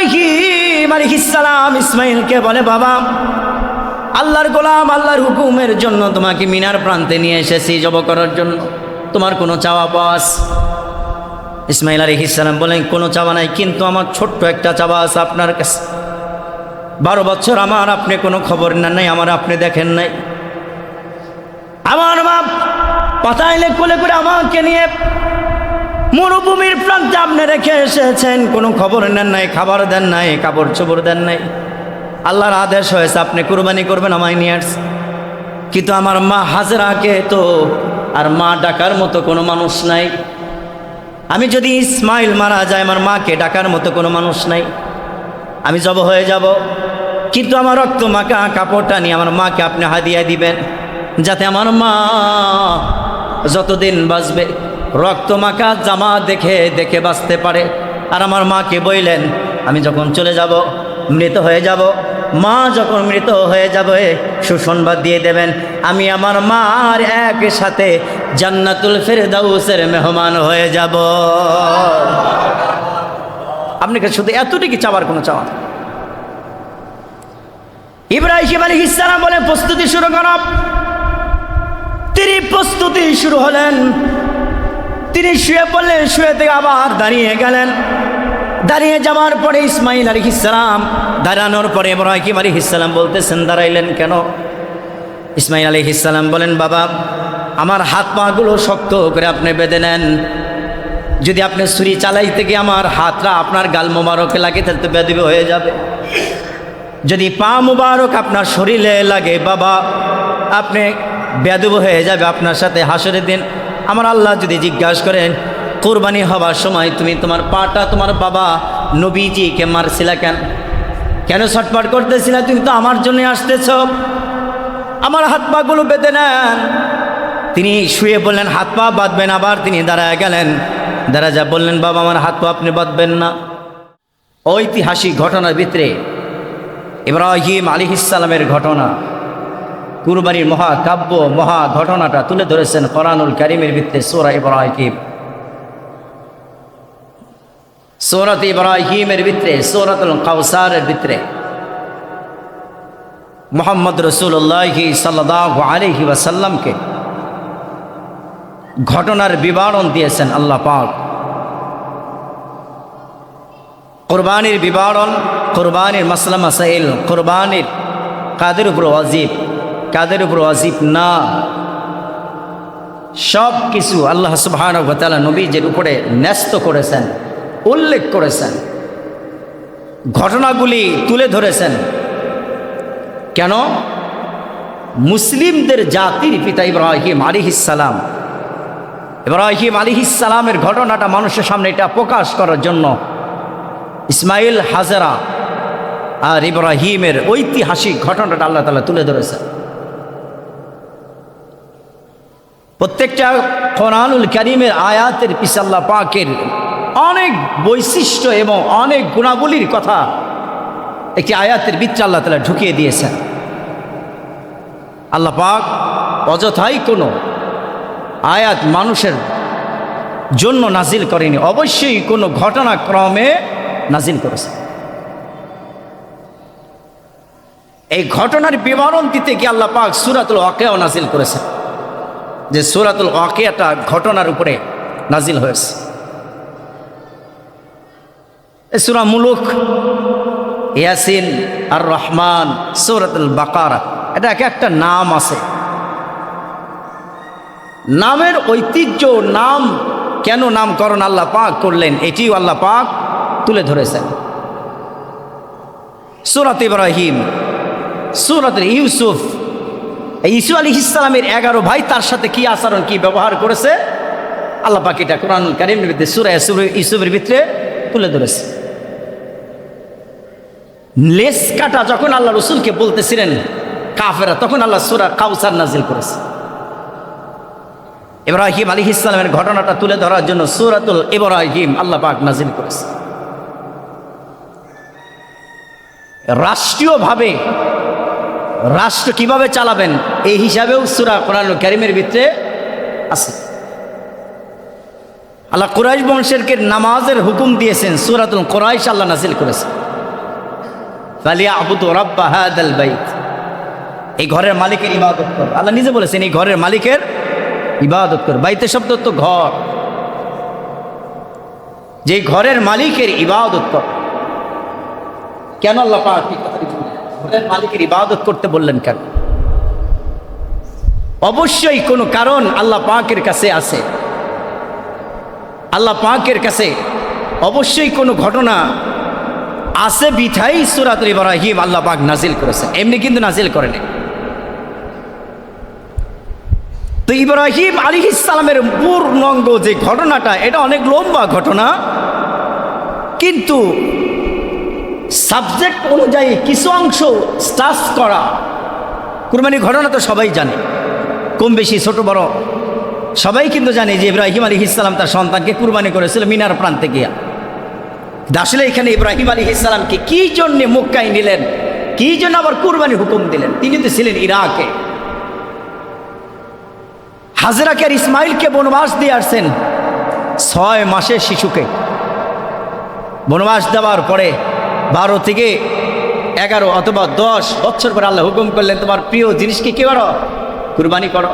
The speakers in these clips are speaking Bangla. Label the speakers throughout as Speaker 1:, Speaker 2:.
Speaker 1: ইব্রাহিম আলাইহিস সালাম ইসমাইলকে বলে, বাবা আল্লাহর গোলাম, আল্লাহর হুকুমের জন্য তোমাকে মিনার প্রান্তে নিয়ে এসেছি জব করার জন্য, তোমার কোনো চাওয়া পাওয়া আছে? ইসমাইল আলাইহিস সালাম বলেন, কোনো চাওয়া নাই, কিন্তু আমার ছোট্ট একটা চাওয়া আছে আপনার কাছে। 12 বছর আমার আপনি কোনো খবর নেন নাই, আমার আপনি দেখেন নাই। আমার মা পাতাইলে কোলে করে আমাকে নিয়ে মরুভূমির প্রান্তে আপনি রেখে এসেছেন, কোনো খবর নেন নাই, খাবার দেন নাই, কাপড় চোপড় দেন নাই। আল্লাহর আদেশ হয়েছে আপনি কুরবানি করবেন, আমায় নিয়ে আসছেন। কিন্তু আমার মা হাজেরাকে তো আর মা ডাকার মতো কোনো মানুষ নাই। আমি যদি ইসমাইল মারা যায়, আমার মাকে ডাকার মতো কোনো মানুষ নাই, আমি জব হয়ে যাব। কিন্তু আমার রক্ত মাখা কাপড়টা নিয়ে আমার মাকে আপনি হাদিয়া দিবেন, যাতে আমার মা যতদিন বাঁচবে রক্ত মাখা জামা দেখে দেখে বাঁচতে পারে। আর আমার মাকে বললেন, আমি যখন চলে যাব, মৃত হয়ে যাব, মা যখন মৃত হয়ে যাবে সুসংবাদ দিয়ে দেবেন, আমি আমার মার একই সাথে জান্নাতুল ফেরদাউসের মেহমান হয়ে যাব। আপনাকে শুধু এতটুকু চাওয়ার কোনো চাওয়া নেই। ইব্রাহিম আলাইহিস সালাম বলেন, প্রস্তুতি শুরু করো। তিনি প্রস্তুতি শুরু হলেন। তিনি শুয়ে পড়লেন, শুয়ে থেকে আবার দাঁড়িয়ে গেলেন। দাঁড়িয়ে যাওয়ার পরে ইসমাইল আলাইহিস সালাম দাঁড়ানোর পরে ইব্রাহিম আলাইহিস সালাম বলতেছেন, দাঁড়াইলেন কেন? ইসমাইল আলাইহিস সালাম বলেন, বাবা আমার হাত পাগুলো শক্ত করে আপনি বেঁধে নেন। যদি আপনি ছুরি চালাইতে গিয়ে আমার হাতটা আপনার গাল মোবারকে লাগে, তাহলে তো বেদবি হয়ে যাবে। যদি পা মুবারক আপনার শরীরে লাগে, বাবা আপনি বেদব হয়ে যাবে। আপনার সাথে হাসরের দিন আমার আল্লাহ যদি জিজ্ঞাসা করেন, কোরবানি হবার সময় তুমি তোমার পাটা তোমার বাবা নবীজিকে মারছিলা কেন? কেন ছটফট করতেছিলা? তুমি তো আমার জন্য আসতেছ। আমার হাত পাগুলো বেঁধে নেন। তিনি শুয়ে বললেন, হাত পা বাঁধবেন। আবার তিনি দাঁড়ায় গেলেন, দাঁড়া যা বললেন, বাবা আমার হাত পা আপনি বাঁধবেন না। ঐতিহাসিক ঘটনার ভিতরে ইব্রাহিম আলাইহিস সালামের ঘটনা, কুরবানির মহাকাব্য মহা ঘটনাটা তুলে ধরেছেন কোরআনুল কারীমের ভিতরে সূরা ইব্রাহিম। সূরাত ইব্রাহিমের ভিতরে সূরাতুল কাউসারের ভিতরে মুহাম্মদ রাসূলুল্লাহ সাল্লাল্লাহু আলাইহি ওয়াসাল্লামকে ঘটনার বিবরণ দিয়েছেন আল্লাহ পাক। কুরবানির বিবরণ, কুরবানির মাসলা মাসাইল, কুরবানির কাদের উপর ওয়াজিব, কাদের উপর ওয়াজিব না, সব কিছু আল্লাহ সুবহানাহু ওয়া তাআলা নবীজির উপরে ন্যস্ত করেছেন, উল্লেখ করেছেন, ঘটনাগুলি তুলে ধরেছেন। কেন? মুসলিমদের জাতির পিতা ইব্রাহিম আলাইহিস সালাম, ইব্রাহিম আলাইহিস সালামের ঘটনাটা মানুষের সামনে এটা প্রকাশ করার জন্য ইসমাইল, হাজেরা আর ইব্রাহিমের ঐতিহাসিক ঘটনাটা আল্লাহ তাআলা তুলে ধরেছেন। প্রত্যেকটা কোরআনুল কারীমের আয়াতের পিছে আল্লাহ পাকের অনেক বৈশিষ্ট্য এবং অনেক গুণাবলীর কথা একটি আয়াতের ভিতরে আল্লাহ তাআলা ঢুকিয়ে দিয়েছেন। আল্লাহ পাক অযথাই কোনো আয়াত মানুষের জন্য নাজিল করেনি, অবশ্যই কোনো ঘটনাক্রমে নাজিল করেছে। এই ঘটনার বিবরণ দিতে গিয়ে আল্লাহ পাক সূরাতুল ওয়াকিয়াও নাজিল করেছেন, যে সূরাতুল ওয়াকিয়াটা ঘটনার উপরে নাজিল হয়েছে। এই সূরা মুলুক, ইয়াসিন, আর রহমান, সূরাতুল বাকারা, এটা এক একটা নাম আছে। নামের ঐতিহ্য, নাম কেন নামকরণ আল্লাহ পাক করলেন, এটিও আল্লাহ পাক তুলে ধরেছেন। সূরাত ইব্রাহিম, সূরাত ইউসুফ, ইউসুফ আলাইহিস সালামের 11 ভাই তার সাথে কি আচরণ, কি ব্যবহার করেছে আল্লাহ পাক এটা কোরআনুল কারীমের ভিতরে সূরা ইউসুফের ভিতরে তুলে ধরেছে। লেস কাটা যখন আল্লাহ রসুলকে বলতেছিলেন কাফেরা, তখন আল্লাহ সূরা কাউসার নাজিল করেছে। ইব্রাহিম আলাইহিস সালামের ঘটনাটা তুলে ধরার জন্য সূরাতুল ইব্রাহিম আল্লাহ পাক নাজিল করেছে। রাষ্ট্রীয়ভাবে রাষ্ট্র কিভাবে চালাবেন এই হিসাবেও সূরা কোরআনুল কারীমের ভিতরে আছে। আল্লাহ কুরাইশ বংশেরকে নামাজের হুকুম দিয়েছেন, সূরাতুল কুরাইশ আল্লাহ নাজিল করেছে। ফালিয়াবুদু রাব্ব হাযাল বাইত, এই ঘরের মালিকের ইবাদত কর। আল্লাহ নিজে বলেছেন এই ঘরের মালিকের ইবাদত কর। বাইতে শব্দ তো ঘর, যে ঘরের মালিকের ইবাদত কর। কেন আল্লাহ পাক এই কথাটি বললেন? ঘরের মালিকের ইবাদত করতে বললেন কেন? অবশ্যই কোনো কারণ আল্লাহ পাকের কাছে আছে। আল্লাহ পাকের কাছে অবশ্যই কোনো ঘটনা আছে বিধাই সূরাতুল ইব্রাহিম আল্লাহ পাক নাজিল করেছেন, এমনি কিন্তু নাজিল করেন। তো ইব্রাহিম আলাইহিস সালামের পূর্ণাঙ্গ যে ঘটনাটা, এটা অনেক লম্বা ঘটনা, কিন্তু সাবজেক্ট অনুযায়ী কিছু অংশ স্টাস করা। কুরবানির ঘটনা তো সবাই জানে, কম বেশি ছোট বড় সবাই কিন্তু জানে যে ইব্রাহিম আলাইহিস সালাম তার সন্তানকে কুরবানি করেছিল মিনার প্রান্তে গিয়া। আসলে এখানে ইব্রাহিম আলাইহিস সালামকে কি জন্য মক্কায় নিলেন, কি জন্য আবার কুরবানি হুকুম দিলেন? তিনি তো ছিলেন ইরাকে। হাজরাকে আর ইসমাইলকে বনবাস দিয়ে আসছেন, 6 মাসের শিশুকে বনবাস দেওয়ার পরে 12 থেকে 11 অথবা 10 বছর পরে আল্লাহ হুকুম করলেন তোমার প্রিয় জিনিসকে কি করো? কুরবানি করো।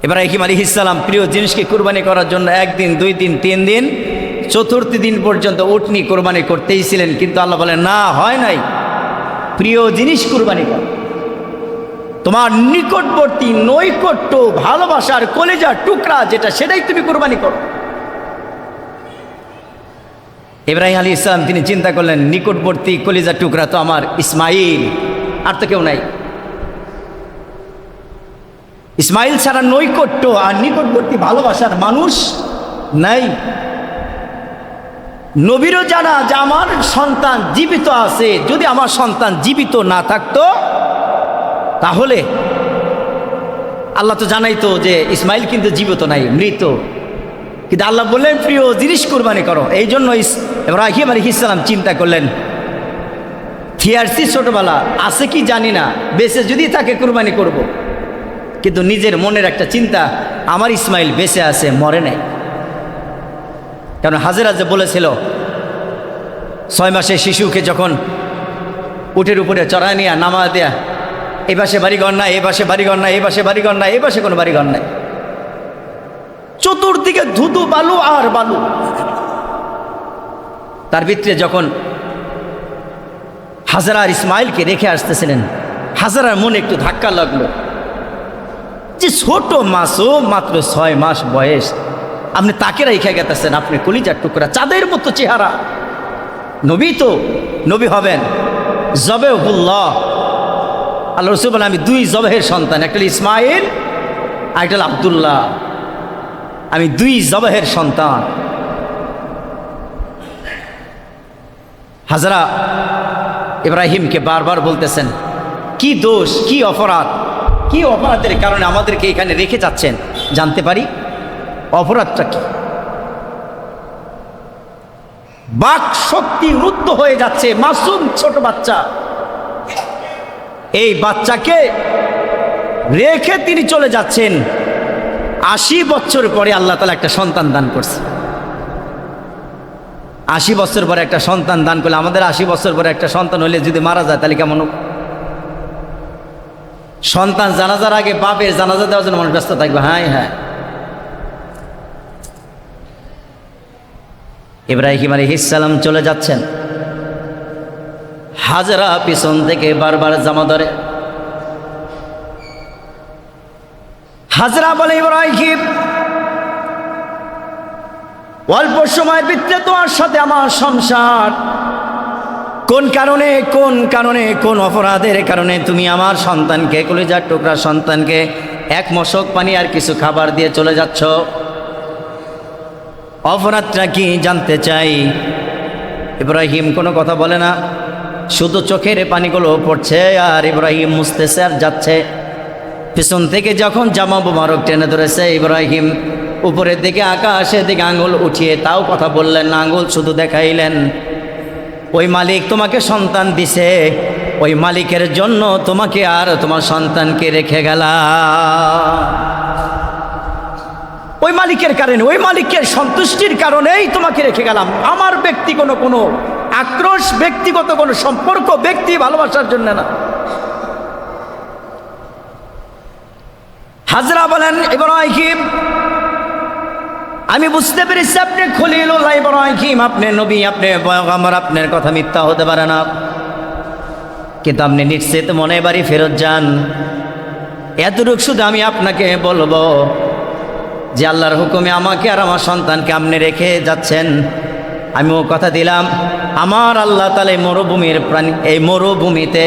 Speaker 1: ইব্রাহিম আলাইহিস সালাম প্রিয় জিনিসকে কুরবানি করার জন্য 1 দিন 2 দিন 3 দিন 4th দিন পর্যন্ত উটনি কুরবানি করতেই ছিলেন, কিন্তু আল্লাহ বলেন না, হয় নাই। প্রিয় জিনিস কুরবানি করো, তোমার নিকটবর্তী নৈকট্য ভালোবাসার কলেজার টুকরা যেটা, সেটাই তুমি কুরবানি করো। ইব্রাহিম আলাইহিস সালাম তিনি চিন্তা করলেন নিকটবর্তী কলেজার টুকরা তো আমার ইসমাইল, আর তো কেউ নাই। ইসমাইল ছাড়া নৈকট্য আর নিকটবর্তী ভালোবাসার মানুষ নাই। নবীরও জানা যে আমার সন্তান জীবিত আছে, যদি আমার সন্তান জীবিত না থাকতো তাহলে আল্লাহ তো জানাইতো যে ইসমাইল কিন্তু জীবিত নাই, মৃত। কিন্তু আল্লাহ বললেন প্রিয় জিনিস কুরবানি করো। এই জন্য ইব্রাহিম আলাইহিস সালাম চিন্তা করলেন থিয়ারসি ছোটবেলা আছে কি জানি না, বেঁচে যদি তাকে কুরবানি করব। কিন্তু নিজের মনের একটা চিন্তা, আমার ইসমাইল বেঁচে আছে, মরে নাই। কারণ হাজেরা যে বলেছিল 6 মাসের শিশুকে যখন উটের উপরে চড়ায় নিয়ে নামা দেয়া, এই পাশে বাড়িঘর নাই, এ পাশে বাড়িঘর নাই, এ পাশে বাড়িঘর নাই, এ পাশে কোনো বাড়িঘর নাই, চতুর্দিকে ধুধু বালু আর বালু। তার ভিতরে যখন হাজেরা আর ইসমাইলকে রেখে আসতেছিলেন, হাজেরার মনে একটু ধাক্কা লাগলো যে ছোট মাসুম মাত্র 6 মাস বয়স, আপনি তাকে রেখে গেতেছেন, আপনি কলিজার টুকরা, চাঁদের মতো চেহারা, নবী তো নবী হবেন, জবেহুল্লাহ। আল্লাহ রাসূল বলেন আমি 2 জবেহের সন্তান, একটা ইসমাইল আর একটা আব্দুল্লাহ, আমি 2 জবেহের সন্তান। হাজরা ইব্রাহিমকে বারবার বলতেছেন কি দোষ, কি অপরাধ, কি অপরাধের কারণে আমাদেরকে এখানে রেখে যাচ্ছেন, জানতে পারি অপরাধটা কি? বাক শক্তি রুদ্ধ হয়ে যাচ্ছে, মাসুম ছোট বাচ্চা, এই বাচ্চাকে রেখে তিনি চলে যাচ্ছেন। 80 বছর পরে আল্লাহ তাআলা একটা সন্তান দান করছে। 80 বছর পরে একটা সন্তান দান করলে, আমাদের 80 বছর পরে একটা সন্তান হলে যদি মারা যায় তাহলে কেমন? সন্তান জানাজার আগে বাপের জানাজা দেওয়ার জন্য মানুষ ব্যস্ত থাকবে। হ্যাঁ হ্যাঁ, ইব্রাহিম আলাইহিস সালাম চলে যাচ্ছেন, হাজরা পিছন থেকে বারবার জামা ধরে। হাজরা বলে ইব্রাহিম অল্প সময়ের ভিতরে তোমার সাথে আমার সংসার, কোন কারণে কোন অপরাধের কারণে তুমি আমার সন্তানকে, কলিজার টুকরা সন্তানকে 1 মশক পানি আর কিছু খাবার দিয়ে চলে যাচ্ছ? অপরাধটা কি জানতে চাই। ইব্রাহিম কোনো কথা বলে না, শুধু চোখের পানিগুলো পড়ছে আর ইব্রাহিম মুছতেছে আর যাচ্ছে। পিছন থেকে যখন জামা মোবারক টেনে ধরেছে, ইব্রাহিম উপরের দিকে আকাশের দিকে আঙুল উঠিয়ে তাও কথা বললেন না, আঙুল শুধু দেখাইলেন। ওই মালিক তোমাকে সন্তান দিছে, ওই মালিকের জন্য তোমাকে আর তোমার সন্তানকে রেখে গেলাম। ওই মালিকের কারণে, ওই মালিকের সন্তুষ্টির কারণেই তোমাকে রেখে গেলাম। আমার ব্যক্তি কোনো আক্রোশ ব্যক্তিগত কোনো সম্পর্ক, ব্যক্তি ভালোবাসার জন্য না। হাজরা বলেন, ইব্রাহিম আমি বুঝতে পেরেছি আপনি খলিলুল্লাহ ইব্রাহিম, আপনি নবী, আপনি পয়গম্বর, আপনার কথা মিথ্যা হতে পারে না, কিন্তু আপনি নিশ্চিত মনে বাড়ি ফেরত যান। এতটুকু শুধু আমি আপনাকে বলবো যে আল্লাহর হুকুমে আমাকে আর আমার সন্তানকে আপনি রেখে যাচ্ছেন, আমিও কথা দিলাম আমার আল্লাহ তাআলা মরুভূমির প্রাণী, এই মরুভূমিতে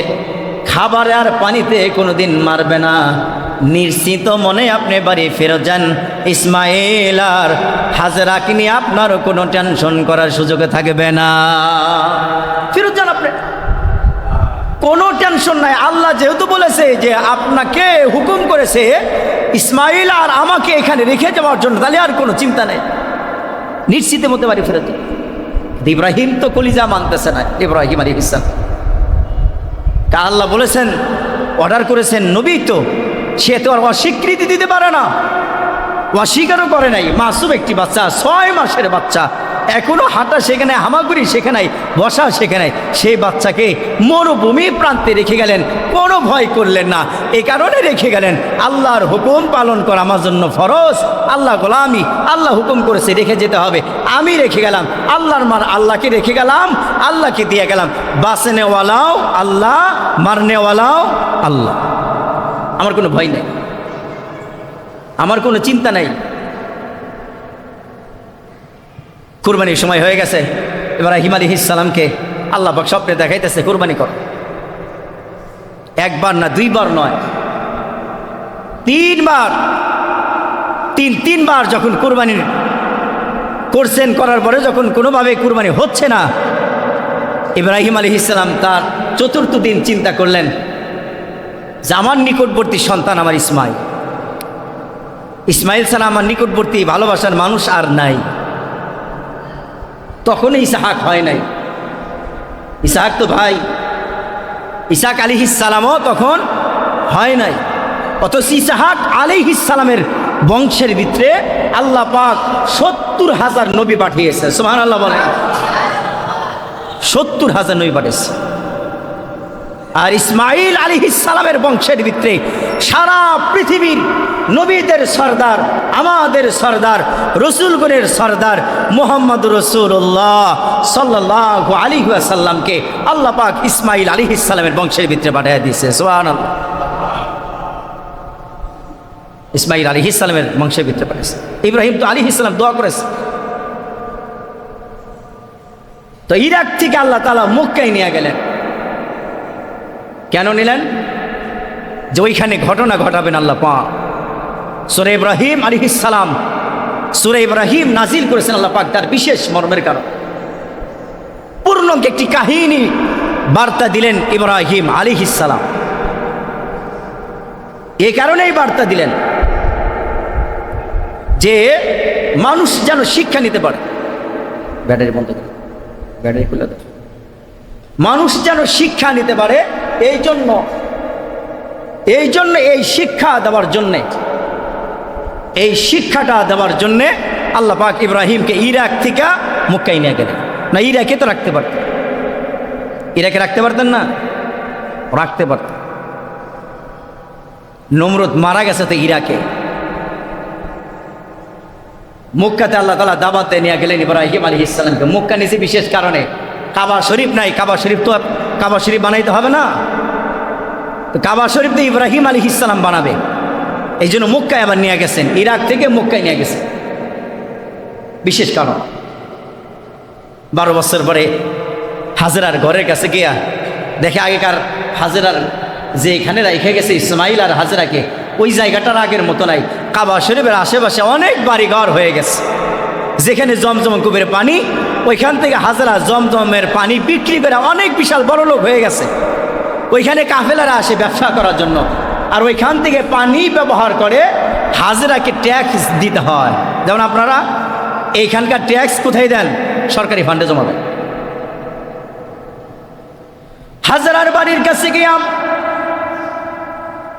Speaker 1: খাবার আর পানিতে কোনোদিন মারবে না। নিশ্চিত মনে আপনি বাড়ি ফেরত যান। ইসমাইল আর হাজরাকে নিয়ে আপনারও কোনো টেনশন করার সুযোগ থাকবে না। ফেরত যান, আপনি কোনো টেনশন নাই। আল্লাহ যেহেতু বলেছে যে আপনাকে হুকুম করেছে ইসমাইল আর আমাকে এখানে রেখে যাওয়ার জন্য, তাহলে আর কোনো চিন্তা নেই, নিশ্চিত মতে বাড়ি ফেরত যান। ইব্রাহিম তো কলিজা মানতেছে না, ইব্রাহিম আলাইহিস সালাম। আল্লাহ বলেছেন, অর্ডার করেছেন, নবী তো সে তো আর অস্বীকৃতি দিতে পারে না, অস্বীকারও করে নাই। মাসুম একটি বাচ্চা, 6 মাসের বাচ্চা, এখনো হাঁটা শেখে নাই, হামাগুড়ি শেখে নাই, বসা শেখে নাই, সেই বাচ্চাকে মরুভূমি প্রান্তে রেখে গেলেন, কোনো ভয় করলেন না। এই কারণে রেখে গেলেন, আল্লাহর হুকুম পালন করা আমার জন্য ফরজ। আল্লাহ গোলামি, আল্লাহ হুকুম করেছে রেখে যেতে হবে, আমি রেখে গেলাম। আল্লাহর মার আল্লাহকে রেখে গেলাম, আল্লাহকে দিয়ে গেলাম। বাঁচনেওয়ালাও আল্লাহ, মারনেওয়ালাও আল্লাহ। আমার কোনো ভয় নেই, আমার কোনো চিন্তা নেই। কুরবানির সময় হয়ে গেছে, ইব্রাহিম আলাইহিস সালামকে আল্লাহ পাক স্বপ্নে দেখাইতেছে, কুরবানি কর। একবার না, 2 বার নয়, 3 বার, তিনবার যখন কুরবানি করছেন, করার পরে যখন কোনোভাবে কুরবানি হচ্ছে না, ইব্রাহিম আলাইহিস সালাম তার 4র্থ দিন চিন্তা করলেন যে আমার নিকটবর্তী সন্তান আমার ইসমাইল ছাড়া আমার নিকটবর্তী ভালোবাসার মানুষ আর নাই। তখন ইসহাক হয় নাই, ইসহাক তো ভাই, ইসহাক আলাইহিস সালামও তখন হয় নাই। অথচ ইসহাক আলাইহিস সালামের বংশের ভিতরে আল্লাহ পাক 70,000 নবী পাঠিয়েছে। সুবহানাল্লাহ বলেন, 70,000 নবী পাঠিয়েছে। আর ইসমাইল আলাইহিস সালামের বংশের ভিতরে সারা পৃথিবীর নবীদের সরদার, আমাদের সরদার, রসুলগণের সরদার মুহাম্মদ রাসূলুল্লাহ সাল্লাল্লাহু আলাইহি ওয়াসাল্লামকে আল্লাহ পাক ইসমাইল আলাইহিস সালামের বংশের ভিতরে পাঠিয়ে দিয়েছে। সুবহানাল্লাহ, ইসমাইল আলাইহিস সালামের বংশের ভিতরে পাঠিয়েছে। ইব্রাহিম তো আলাইহিস সালাম দোয়া করেছে। তো ইরাক থেকে আল্লাহ তাআলা মক্কায় নিয়ে গেলেন। কেন নিলেন? যে ওইখানে ঘটনা ঘটাবেন আল্লাহ পাক। সূরা ইব্রাহিম আলাইহিস সালাম, সূরা ইব্রাহিম নাজিল করেছেন আল্লাহ পাক তার বিশেষ মর্মের কারণ। পূর্ণ একটি কাহিনী বার্তা দিলেন ইব্রাহিম আলাইহিস সালাম। এই কারণেই বার্তা দিলেন যে মানুষ যেন শিক্ষা নিতে পারে। ব্যাটারি বন্ধ করে, ব্যাটারি খুলে দাও। মানুষ যেন শিক্ষা নিতে পারে, এই জন্য এই শিক্ষা দেওয়ার জন্যে, এই শিক্ষাটা দেওয়ার জন্যে আল্লাহ পাক ইব্রাহিমকে ইরাক থেকে মক্কায় নিয়ে গেলেন। না, ইরাকে তো রাখতে পারতেন, ইরাকে রাখতে পারতেন না, রাখতে পারতেন। নমরুদ মারা গেছে তো ইরাকে, মক্কাতে আল্লাহ তাআলা দাওয়াতে নিয়ে গেলেন ইব্রাহিম আলাইহিস সালামকে। মক্কা নিচে বিশেষ কারণে, কাবা শরীফ নাই, কাবা শরীফ তো কাবা শরীফ বানাইতে হবে না, তো কাবা শরীফ তো ইব্রাহিম আলাইহিস সালাম বানাবে, এই জন্য মক্কায় আবার নিয়ে গেছেন, ইরাক থেকে মক্কায় নিয়ে গেছেন। বিশেষ কারণ 12 বছর পরে হাজেরার ঘরের কাছে গিয়া দেখে আগেকার হাজেরার যে এখানে রেখে গেছে ইসমাইল আর হাজেরাকে, ওই জায়গাটার আগের মতো নাই। কাবা শরীফের আশেপাশে অনেক বাড়িঘর হয়ে গেছে, যেখানে জমজম কূপের পানি, ওইখান থেকে হাজেরা জমজমের পানি বিক্রি করে অনেক বিশাল বড় লোক হয়ে গেছে। ওইখানে কাফেলারা আসে ব্যবসা করার জন্য, আর ওইখান থেকে পানি ব্যবহার করে হাজেরাকে ট্যাক্স দিতে হয়। যেমন আপনারা এইখানকার ট্যাক্স কোথায় দেন? সরকারি ফান্ডে জমা দেন। হাজেরার বাড়ির কাছে গিয়া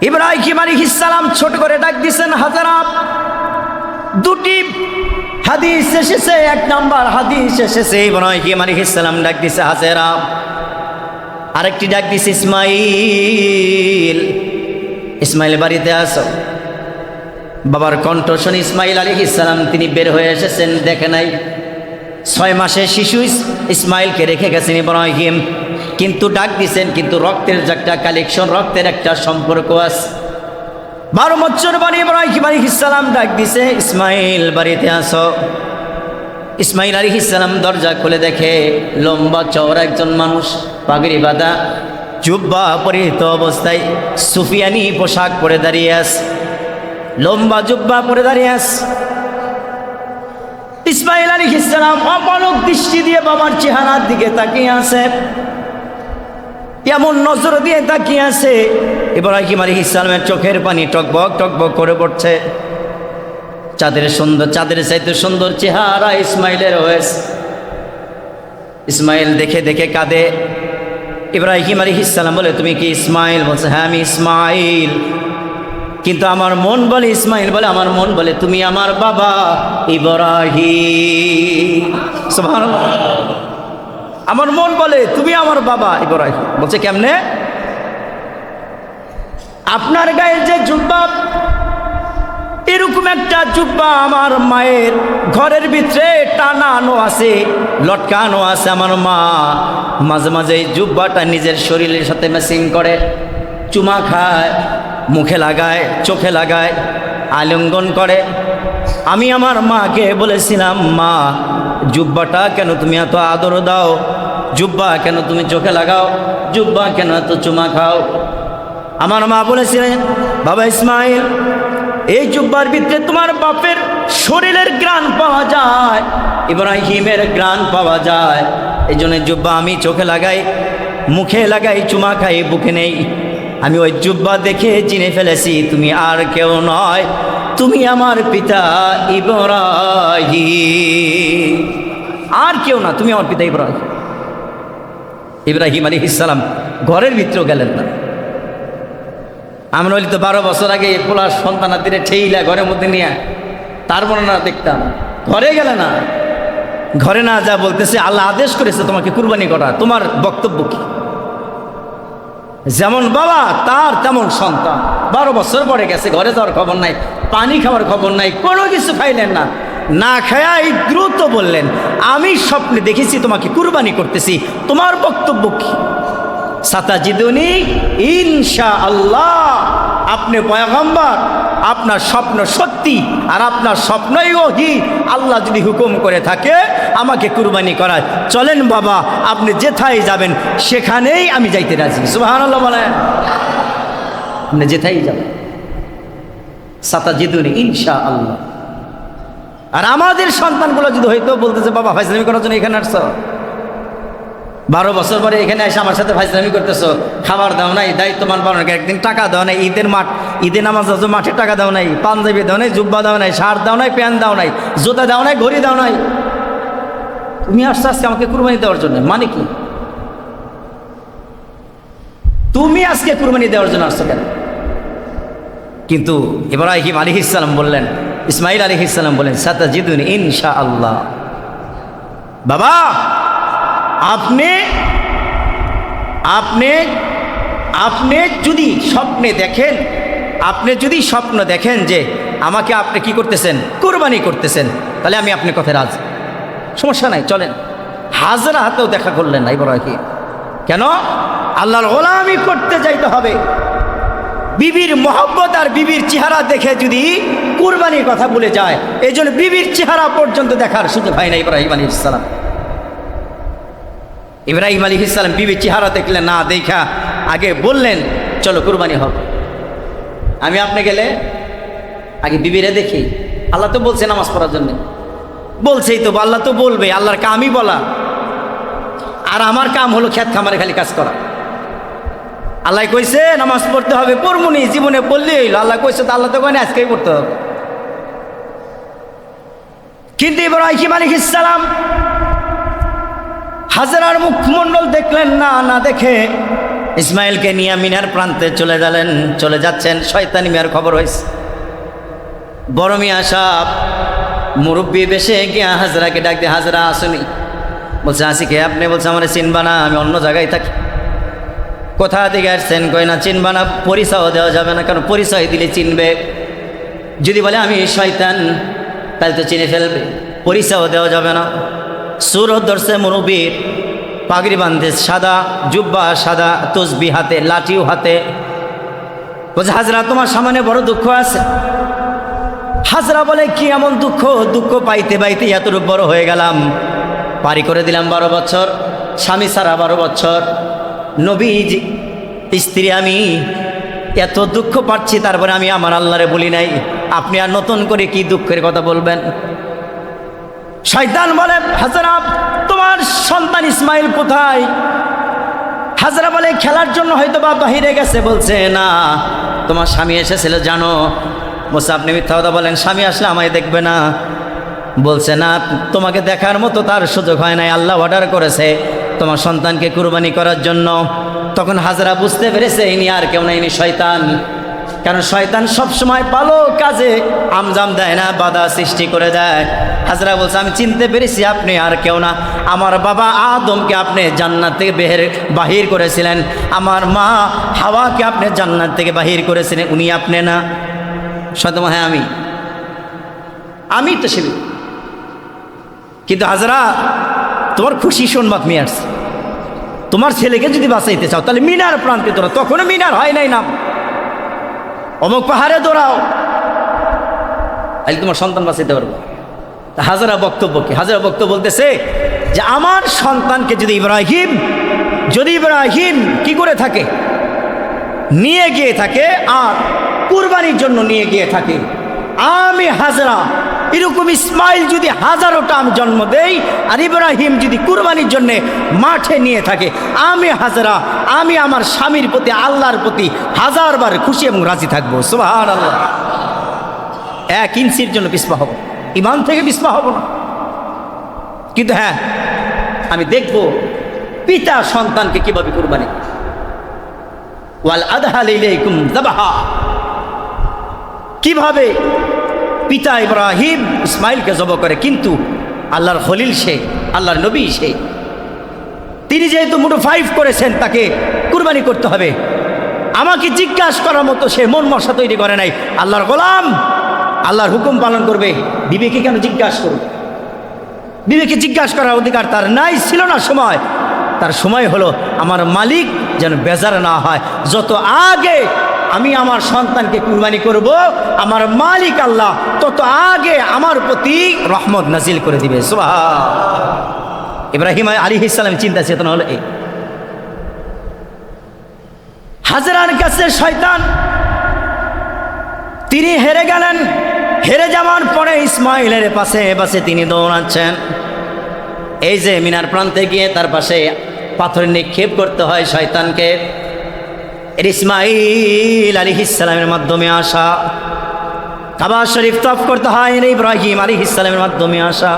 Speaker 1: ইব্রাহিম আলাইহিস সালাম ছোট করে ডাক দিছেন, হাজেরা। দুটি হাদিস এসেছে, এক নাম্বার হাদিস এসেছে ইব্রাহিম আলাইহিস সালাম ডাক দিছে হাজেরা, আরেকটি ডাক দিছে ইসমাইল, ইসমাইল বাড়িতে আসো। বাবার কণ্ঠ শুনে ইসমাইল আলাইহিস সালাম তিনি বের হয়ে এসেছেন, দেখে নাই 6 মাসের শিশু ইসমাইলকে রেখে গেছেন ইব্রাহিম, কিন্তু ডাক দিছেন, কিন্তু রক্তের যে একটা কালেকশন, রক্তের একটা সম্পর্ক আছে। 12 বছর বাড়ি ইব্রাহিম আলাইহিস সালাম ডাক দিছে ইসমাইল বাড়িতে আসো। ইসমাইল আলাইহিস সালাম দরজা খুলে দেখে লম্বা চওড়া একজন মানুষ, পাগড়ি বাঁধা, জুব্বা পরিহিত অবস্থায়, সুফিয়ানি পোশাক পরে দাঁড়িয়ে আছে, লম্বা জুব্বা পরে দাঁড়িয়ে আছে। ইসমাইল আলাইহিস সালাম অপলক দৃষ্টি দিয়ে বাবার চেহারার দিকে তাকিয়ে আছে, এমন নজর দিয়ে তাকিয়ে আছে ইব্রাহিম আলাইহিস সালামের চোখের পানি টকবক টকবক করে পড়ছে। চাঁদের চাইতে সুন্দর চেহারা ইসমাইলের হয়েছে। ইসমাইল দেখে দেখে কাঁদে। ইব্রাহিম আলাইহিস সালাম বলে, তুমি কি ইসমাইল? বলছে, হ্যাঁ আমি ইসমাইল, কিন্তু আমার মন বলে, ইসমাইল বলে, আমার মন বলে তুমি আমার বাবা ইব্রাহিম। সুবহানাল্লাহ। আমার মন বলে তুমি আমার বাবা ইব্রাহিম। বলছে কেমনে? আপনার গায়ে যে জুব্বা, এরকম একটা জুব্বা আমার মায়ের ঘরের ভিতরে টানানো আছে, লটকানো আছে। আমার মা মাঝে মাঝে এই জুব্বাটা নিজের শরীরের সাথে ম্যাচিং করে, চুমা খায়, মুখে লাগায়, চোখে লাগায়, আলিঙ্গন করে। আমি আমার মাকে বলেছিলাম, মা জুব্বাটা কেন তুমি এত আদর দাও? জুব্বা কেন তুমি চোখে লাগাও? জুব্বা কেন এত চুমা খাও? আমার মা বলেছিলেন, বাবা ইসমাইল, এই জুব্বার ভিতরে তোমার বাপের শরীরের ঘ্রাণ পাওয়া যায়, ইব্রাহিমের ঘ্রাণ পাওয়া যায়। এই জন্য জুব্বা আমি চোখে লাগাই, মুখে লাগাই, চুমা খাই, বুকে নেই। আমি ওই জুব্বা দেখে চিনে ফেলেছি তুমি আর কেউ নয়, তুমি আমার পিতা ইব্রাহিম, আর কেউ না, তুমি আমার পিতা ইব্রাহিম। ইব্রাহিম আলাইহিস সালাম ঘরের ভিতরেও গেলেন না। আমরা হইলে তো 12 বছর আগে পোলার সন্তানার দিনে ঠেইলা ঘরের মধ্যে নিয়ে তার বর্ণনা দেখতাম। ঘরে গেলে না, ঘরে না যা বলতেছে আল্লাহ আদেশ করেছে তোমাকে কুরবানি করা, তোমার বক্তব্য কি? যেমন বাবা তার তেমন সন্তান। 12 বছর পরে গেছে, ঘরে যাওয়ার খবর নাই, পানি খাওয়ার খবর নাই, কোনো কিছু খাইলেন না। না খায়াই দ্রুত বললেন, আমি স্বপ্নে দেখেছি তোমাকে কুরবানি করতেছি, তোমার বক্তব্য কি? সাতাজিদুনি ইনশাআল্লাহ। আপনি পয়গম্বর, আপনার স্বপ্ন সত্যি, আর আপনার স্বপ্নই ওহী। আল্লাহ যদি হুকুম করে থাকে আমাকে কুরবানি করায়, চলেন বাবা, আপনি যেথায় যাবেন সেখানেই আমি যাইতে রাজি। সুবহানাল্লাহ বলেন। আপনি যেথায় যাবেন, সাতাজিদুনি ইনশাআল্লাহ। আর আমাদের সন্তানগুলো যদি হয়তো বলতেছে, বাবা ফাইজলামি করার জন্য এখানে আসছো, 12 বছর পরে এখানে এসে আমার সাথে ফাইজলামি করতেছো, খাবার দাও নাই, দায়িত্বমান বানানো, একদিন টাকা দাও নাই, ঈদের নামাজ মাঠে টাকা দাও নাই, পাঞ্জাবি দাও নাই, জুব্বা দাও নাই, শার্ট দাও নাই, প্যান্ট দাও নাই, জুতা দাও নাই, ঘড়ি দাও নাই, তুমি আসছো আজকে আমাকে কুরবানি দেওয়ার জন্য। মানে কি? তুমি আজকে কুরবানি দেওয়ার জন্য আসছো কেন? কিন্তু ইব্রাহিম আলাইহিস সালাম বললেন, ইসমাইল আলাইহিস সালাম বলেন, সাতাজিদুনি ইনশাআল্লাহ। বাবা আপনি আপনি আপনি যদি স্বপ্নে দেখেন, আপনি যদি স্বপ্ন দেখেন যে আমাকে আপনি কি করতেছেন, কুরবানি করতেছেন, তাহলে আমি আপনার কথায় রাজি, সমস্যা নাই, চলেন। হাজরা হাতেও দেখা করলেন না ইব্রাহিম। কেন? আল্লাহর গোলামি করতে যাইতে হবে। বিবির মহব্বত আর বিবির চেহারা দেখে যদি কুরবানির কথা বলে যায়, এই জন্য বিবির চেহারা পর্যন্ত দেখার সুযোগ হয় না ইব্রাহিম আলাইহিস সালাম। ইব্রাহিম আলাইহিস সালাম বিবির চেহারা দেখলেন না, দেখা আগে বললেন, চলো কুরবানি হবে। আমি আপনি গেলে আগে বিবিরে দেখি। আল্লাহ তো বলছে নামাজ পড়ার জন্য, বলছেই তো, আল্লাহ তো বলবে, আল্লাহর কামই বলা, আর আমার কাম হলো খেত খামারে খালি কাজ করা। আল্লাহ কইছে নামাজ পড়তে হবে, পড়মুনি, জীবনে পড়লে হইল। আল্লাহ কইছে তো, আল্লাহ তো কয় আজকেই পড়তে হবে। কিন্তু ইব্রাহিম আলাইহিস সালাম হাজরার মুখমণ্ডল দেখলেন না, না দেখে ইসমাইলকে নিয়ে মিনার প্রান্তে চলে যাচ্ছেন। শয়তানি মিয়ার খবর হয়েছে, বড় মিয়া সাহেব মুরব্বী বেশে গিয়া হাজরাকে ডাক দিয়ে, হাজরা আসুনি। বলছে আসি কে আপনি? বলছে আমার চিনবা না, আমি অন্য জায়গায় থাকি। কোথা থেকে আসছেন? কই না চিনবা না, পরিচয় দেওয়া যাবে না, কারণ পরিচয় দিলে চিনবে। যদি বলে আমি শয়তান তাহলে তো চিনে ফেলবে, পরিচয় দেওয়া যাবে না। সুরত ধরছে মুরব্বীর, পাগড়ি বান্ধে, সাদা জুব্বা, সাদা তসবি হাতে, লাঠিও হাতে। বলছে হাজরা তোমার সামনে বড় দুঃখ আছে। হাজরা বলে কি এমন দুঃখ? দুঃখ পাইতে পাইতে এতটুকু বড় হয়ে গেলাম, পারি করে দিলাম 12 বছর, স্বামী ছাড়া 12 বছর, নবী স্ত্রী আমি, এত দুঃখ পাচ্ছি, তারপরে আমি আমার আল্লাহরে বলি নাই, আপনি আর নতুন করে কি দুঃখের কথা বলবেন? শয়তান বলে হাজরা তোমার সন্তান ইসমাইল কোথায়? হাজরা বলে খেলার জন্য হয়তো বা বাহিরে গেছে। বলছে না, তোমার স্বামী এসেছিল জানো? বলছে আপনি মিথ্যা কথা বলেন, স্বামী আসলে আমায় দেখবে না। বলছে না, তোমাকে দেখার মতো তার সুযোগ হয় নাই, আল্লাহ অর্ডার করেছে তোমার সন্তানকে কুরবানি করার জন্য। তখন হাজরা বুঝতে পেরেছে ইনি আর কেউ না, ইনি শয়তান। কারণ শয়তান সবসময় ভালো কাজে আমজাম দেয় না, বাধা সৃষ্টি করে দেয়। হাজরা বলছে আমি চিনতে পেরেছি আপনি আর কেউ না, আমার বাবা আদমকে আপনি জান্নাত থেকে বাহির করেছিলেন, আমার মা হাওয়াকে আপনি জান্নাত থেকে বাহির করেছিলেন, উনি আপনি না? শয়তান হ্যাঁ আমি তো সেবি। কিন্তু হাজরা তোমার খুশি সংবাদ নিয়ে আসছে, তোমার ছেলেকে যদি বাঁচাইতে চাও তাহলে মিনার প্রান্তে দৌড়াও। তখনও মিনার হয় নাই নাম, অমুক পাহাড়ে দৌড়াও, তাহলে তোমার সন্তান বাঁচাইতে পারবো। হাজরা বক্তব্য কি? হাজরা বক্তব্য বলতেছে যে আমার সন্তানকে যদি ইব্রাহিম কি করে থাকে, নিয়ে গিয়ে থাকে আর কুরবানির জন্য নিয়ে গিয়ে থাকে, আমি হাজরা এরকম ইসমাইল যদি 1000টা আমি জন্ম দেই আর ইব্রাহিম যদি কুরবানির জন্যে মাঠে নিয়ে থাকে, আমি হাজরা আমি আমার স্বামীর প্রতি আল্লাহর প্রতি 1000 বার খুশি এবং রাজি থাকবো। সুবহানাল্লাহ। 1 ইঞ্চির জন্য পিছপা হব, ইমান থেকে পিছপা হব না। কিন্তু হ্যাঁ, আমি দেখব পিতা সন্তানকে কিভাবে কুরবানি। ওয়াল আদহা ইলাইকুম যাবাহা, কিভাবে পিতা ইব্রাহিম ইসমাইলকে জব করে। কিন্তু আল্লাহর খলিল সে, আল্লাহর নবী সে, তিনি যেহেতু মুঠো 5 করেছেন তাকে কুরবানি করতে হবে, আমাকে জিজ্ঞাসা করার মতো সে মন মশা তৈরি করে নাই। আল্লাহর গোলাম, আল্লাহর হুকুম পালন করবে, বিবেকে কেন জিজ্ঞাসা করবে? বিবেকে জিজ্ঞাসা করার অধিকার তার নাই, ছিল না সময়। তার সময় হলো আমার মালিক যেন বেজার না হয়। যত আগে আমি আমার সন্তানকে কুরবানি করব, আমার মালিক আল্লাহ তত আগে আমার প্রতি রহমত নাজিল করে দিবে। সুবহান। ইব্রাহিম আলাইহিস সালাম চিন্তা চেতনা হলো এই। হাজরার কাছে শয়তান তিনি হেরে গেলেন। হেরে যাওয়ার পরে ইসমাইলের পাশে পাশে তিনি দৌড়াচ্ছেন। এই যে মিনার প্রান্তে গিয়ে তার পাশে পাথর নিক্ষেপ করতে হয় শয়তানকে, ইসমাইল আলাইহিস সালামের মাধ্যমে আসা। কাবা শরীফ তওয়াফ করতে হয় ইব্রাহিম আলাইহিস সালামের মাধ্যমে আসা।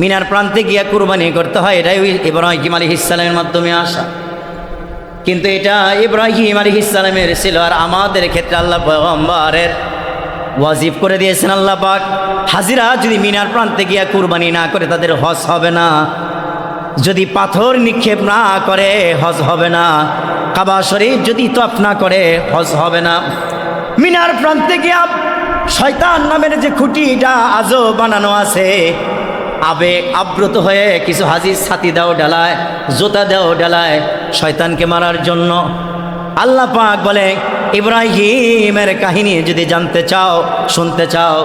Speaker 1: মিনার প্রান্তে গিয়ে কুরবানি করতে হয়, এটাই ইব্রাহিম আলাইহিস সালামের মাধ্যমে আসা। কিন্তু এটা ইব্রাহিম আলাইহিস সালামের ছিল, আর আমাদের ক্ষেত্রে আল্লাহ পয়গম্বরের ওয়াজিব করে দিয়েছেন আল্লাহ পাক। হাজিরা যদি মিনার প্রান্তে গিয়ে কুরবানি না করে তাদের হজ হবে না, যদি পাথর নিক্ষেপ না করে হজ হবে না, কাবা শরীফ যদি তওয়াফ না করে হজ হবে না। মিনার প্রান্তে গিয়া শয়তান নামের যে খুঁটিটা আজও বানানো আছে, আব্রত হয়ে কিছু হাজির ছাতি দাও ডালায়, জোতা দাও ডালায় শয়তানকে মারার জন্য। আল্লাহ পাক বলে ইব্রাহিমের কাহিনী যদি জানতে চাও, শুনতে চাও,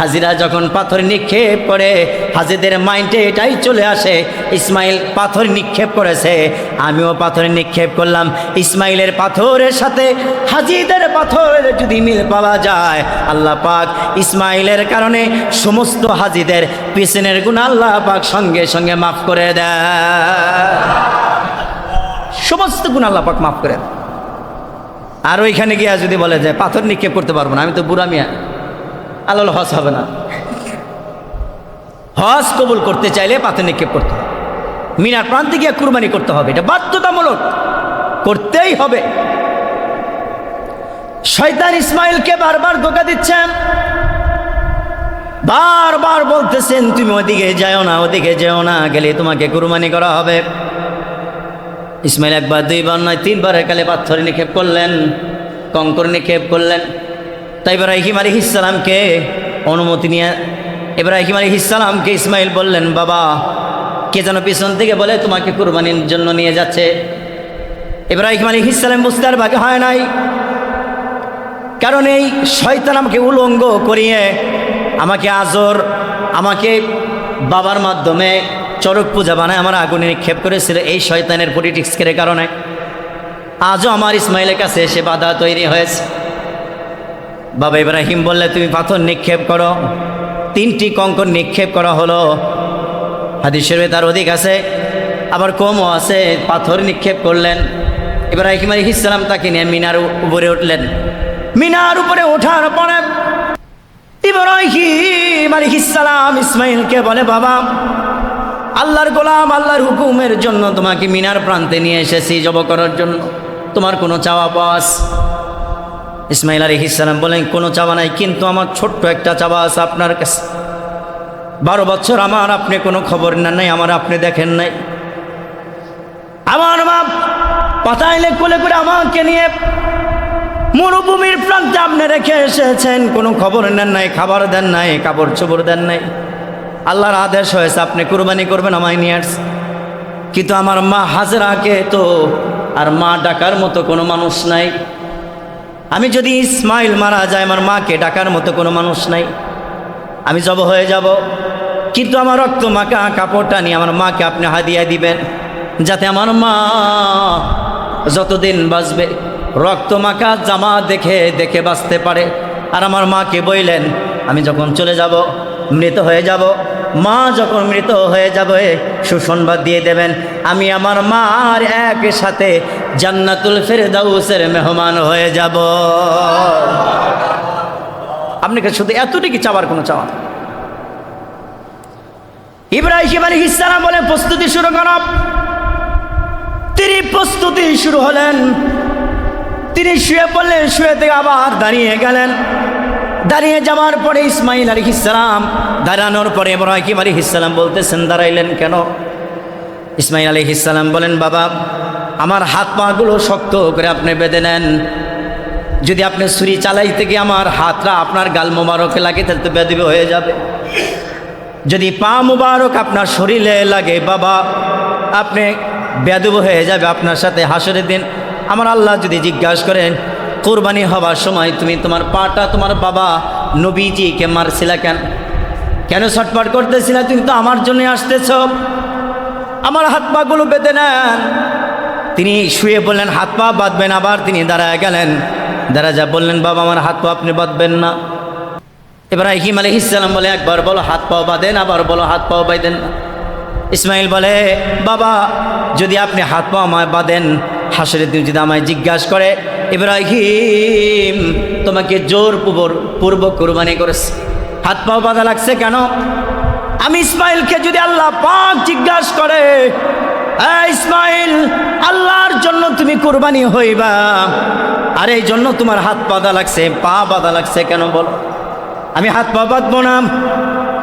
Speaker 1: হাজিরা যখন পাথর নিক্ষেপ করে হাজিদের মাইন্ডে এটাই চলে আসে, ইসমাইল পাথর নিক্ষেপ করেছে, আমিও পাথর নিক্ষেপ করলাম। ইসমাইলের পাথরের সাথে হাজিদের পাথরের যদি মিল পাওয়া যায়, আল্লাহ পাক ইসমাইলের কারণে সমস্ত হাজিদের পিছনের গুনাহ আল্লাহ পাক সঙ্গে সঙ্গে মাফ করে দেয়। সমস্ত গুনাহ আল্লাহ পাক মাফ করে দেয়। আর ওইখানে গিয়া যদি বলে যে পাথর নিক্ষেপ করতে পারবো না, আমি তো বুড়া মিয়া, আল্লাহ হজ হবে না। হজ কবুল করতে চাইলে পাথর নিক্ষেপ করতে হবে, মিনার প্রান্তে গিয়ে কুরবানি করতে হবে, এটা বাধ্যতামূলক, করতেই হবে। শয়তান ইসমাইলকে বারবার ধোঁকা দিচ্ছেন। বারবার বলতেছেন তুমি ওদিকে যাও না, ওদিকে যেও না, গেলে তোমাকে কুরবানি করা হবে। ইসমাইল একবার দুইবার নয় তিনবারের কালে পাথর নিক্ষেপ করলেন, কঙ্কর নিক্ষেপ করলেন। তাই ইব্রাহিম আলাইহিস সালামকে অনুমতি নিয়ে ইব্রাহিম আলাইহিস সালামকে ইসমাইল বললেন, বাবা কে যেন পিছন থেকে বলে তোমাকে কুরবানির জন্য নিয়ে যাচ্ছে। ইব্রাহিম আলাইহিস সালাম বুঝতে আর বাকি হয় নাই, কারণ এই শয়তান আমাকে উলঙ্গ করিয়ে আমাকে বাবার মাধ্যমে চড়ক পূজা বানায় আমার আগুনে নিক্ষেপ করেছিল। এই শয়তানের পলিটিক্সের কারণে আজও আমার ইসমাইলের কাছে এসে বাধা তৈরি হয়েছে। বাবা ইব্রাহিম বললে তুমি পাথর নিক্ষেপ করো। 3টি কঙ্কর নিক্ষেপ করা হলো। হাদিস শরীফে তার অধিক আছে, আবার কমও আছে। পাথর নিক্ষেপ করলেন। ইব্রাহিম আলাইহিস সালাম তাকে নিয়ে মিনার উপরে উঠলেন। মিনার উপরে ওঠার পরে ইব্রাহিম আলাইহিস সালাম ইসমাইলকে বলে, বাবা আল্লাহর গোলাম, আল্লাহর হুকুমের জন্য তোমাকে মিনার প্রান্তে নিয়ে এসেছি জব করার জন্য, তোমার কোনো চাওয়া পাওয়া আছে? ইসমাইল আলাইহিস সালাম বলেন, কোনো চাওয়া নাই, কিন্তু আমার ছোট্ট একটা চাওয়া আছে আপনার কাছে। 12 বছর আমার আপনি কোনো খবর নেন নাই, আমার আপনি দেখেন নাই। আমার মা পাতাইলে কোলে করে আমাকে নিয়ে মরুভূমির প্রান্তে আপনি রেখে এসেছেন, কোনো খবর নেন নাই, খাবার দেন নাই, কাপড় চোপড় দেন নাই। আল্লাহর আদেশ হয়েছে আপনি কুরবানি করবেন, আমায় নিয়ে আসছেন। কিন্তু আমার মা হাজরাকে তো আর মা ডাকার মতো কোনো মানুষ নাই। আমি যদি ইসমাইল মারা যায়, আমার মাকে ডাকার মতো কোনো মানুষ নাই। আমি জব হয়ে যাব, কিন্তু আমার রক্ত মাখা কাপড়টা নিয়ে আমার মাকে আপনি হাদিয়া দিবেন, যাতে আমার মা যতদিন বাঁচবে রক্ত মাখা জামা দেখে দেখে বাঁচতে পারে। আর আমার মাকে বললেন, আমি যখন চলে যাব, মৃত হয়ে যাব, মা যখন মৃত হয়ে যাবে সুসংবাদ দিয়ে দেবেন, আমি আমার মার একই সাথে জান্নাতুল ফেরদাউসের মেহমান হয়ে যাব। আপনাকে শুধু এতটুকু চাওয়ার কোনো চাওয়া। ইব্রাহিম আলাইহিস সালাম বলে, প্রস্তুতি শুরু করো। তিনি প্রস্তুতি শুরু হলেন। তিনি শুয়ে পড়লেন, শুয়ে থেকে আবার দাঁড়িয়ে গেলেন। দাঁড়িয়ে যাওয়ার পরে ইসমাইল আলাইহিস সালাম দাঁড়ানোর পরে ইব্রাহিম আলাইহিস সালাম বলতেছেন, দাঁড়াইলেন কেন? ইসমাইল আলাইহিস সালাম বলেন, বাবা আমার হাত পাগুলো শক্ত করে আপনি বেঁধে নেন। যদি আপনি ছুরি চালাইতে গিয়ে আমার হাতটা আপনার গাল মোবারকে লাগে, তাহলে তো বেদবি হয়ে যাবে। যদি পা মুবারক আপনার শরীরে লাগে, বাবা আপনি বেদব হয়ে যাবে। আপনার সাথে হাসরের দিন আমার আল্লাহ যদি জিজ্ঞাসা করেন, কুরবানি হবার সময় তুমি তোমার পাটা তোমার বাবা নবীজিকে মারছিলা কেন? কেন ছটফট করতেছিলা? তুমি তো আমার জন্য আসতেছ। আমার হাত পাগুলো বেঁধে নেন। তিনি শুয়ে বললেন, হাত পা বাঁধবেন। আবার তিনি দাঁড়ায় গেলেন, দাঁড়া যা বললেন, বাবা আমার হাত পা আপনি বাঁধবেন না। ইব্রাহিম আলাইহিস সালাম বলে, একবার বলো হাত পাও বাঁধেন, আবার বলো হাত পাও বাঁধেন না। ইসমাইল বলে, বাবা যদি আপনি হাত পা আমায় বাঁধেন, হাসরের দিন যদি আমায় জিজ্ঞাসা করে, ইব্রাহিম তোমাকে জোর পূর্বক কুরবানি করেছে, হাত পাও বাঁধা লাগছে কেন? আমি ইসমাইলকে যদি আল্লাহ পাক জিজ্ঞাসা করে, ইসমাইল আল্লাহর জন্য তুমি কুরবানি হইবা, আর এই জন্য তোমার হাত বাঁধা লাগছে, পা বাঁধা লাগছে কেন বলো? আমি হাত পা বাঁধবো না,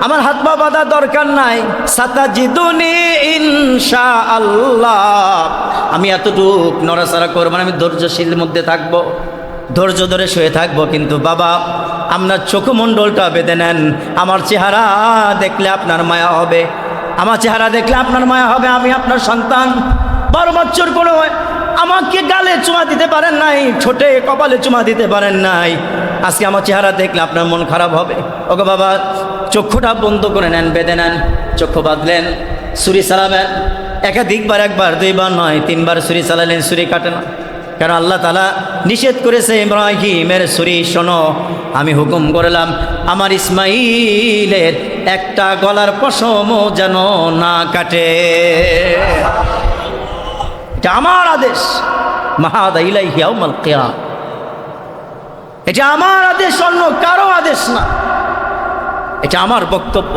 Speaker 1: আমার হাত পা বাঁধা দরকার নাই। সাতাজিদুনি ইনশাআল্লাহ, আমি এতটুক নড়াচড়া করবো না, আমি ধৈর্যশীল মধ্যে থাকবো, ধৈর্য ধরে শুয়ে থাকবো। কিন্তু বাবা আপনার চোখমণ্ডলটা বেঁধে নেন, আমার চেহারা দেখলে আপনার মায়া হবে, আমার চেহারা দেখলে আপনার মায়া হবে। আমি আপনার সন্তান, 12 বছর কোনো আমাকে গালে চুমা দিতে পারেন নাই, ছোটে কপালে চুমা দিতে পারেন নাই, আজকে আমার চেহারা দেখলে আপনার মন খারাপ হবে। ওকে বাবা চক্ষুটা বন্ধ করে নেন, বেঁধে নেন। চক্ষু বাঁধলেন, ছুরি চালাবেন। একাধিকবার, একবার দুইবার নয় 3বার ছুরি চালালেন, ছুরি কাটে না। কারণ আল্লাহ তাআলা নিষেধ করেছে, ইব্রাহিমের ছুরি শোনো, আমি হুকুম করলাম আমার ইসমাইলের একটা গলার পশমও যেন না কাটে। এটা আমার আদেশ, মাহাদা ইলাইহি ইয়াউমাল কিয়ামah। এটা আমার আদেশ, অন্য কারো আদেশ না। এটা আমার বক্তব্য।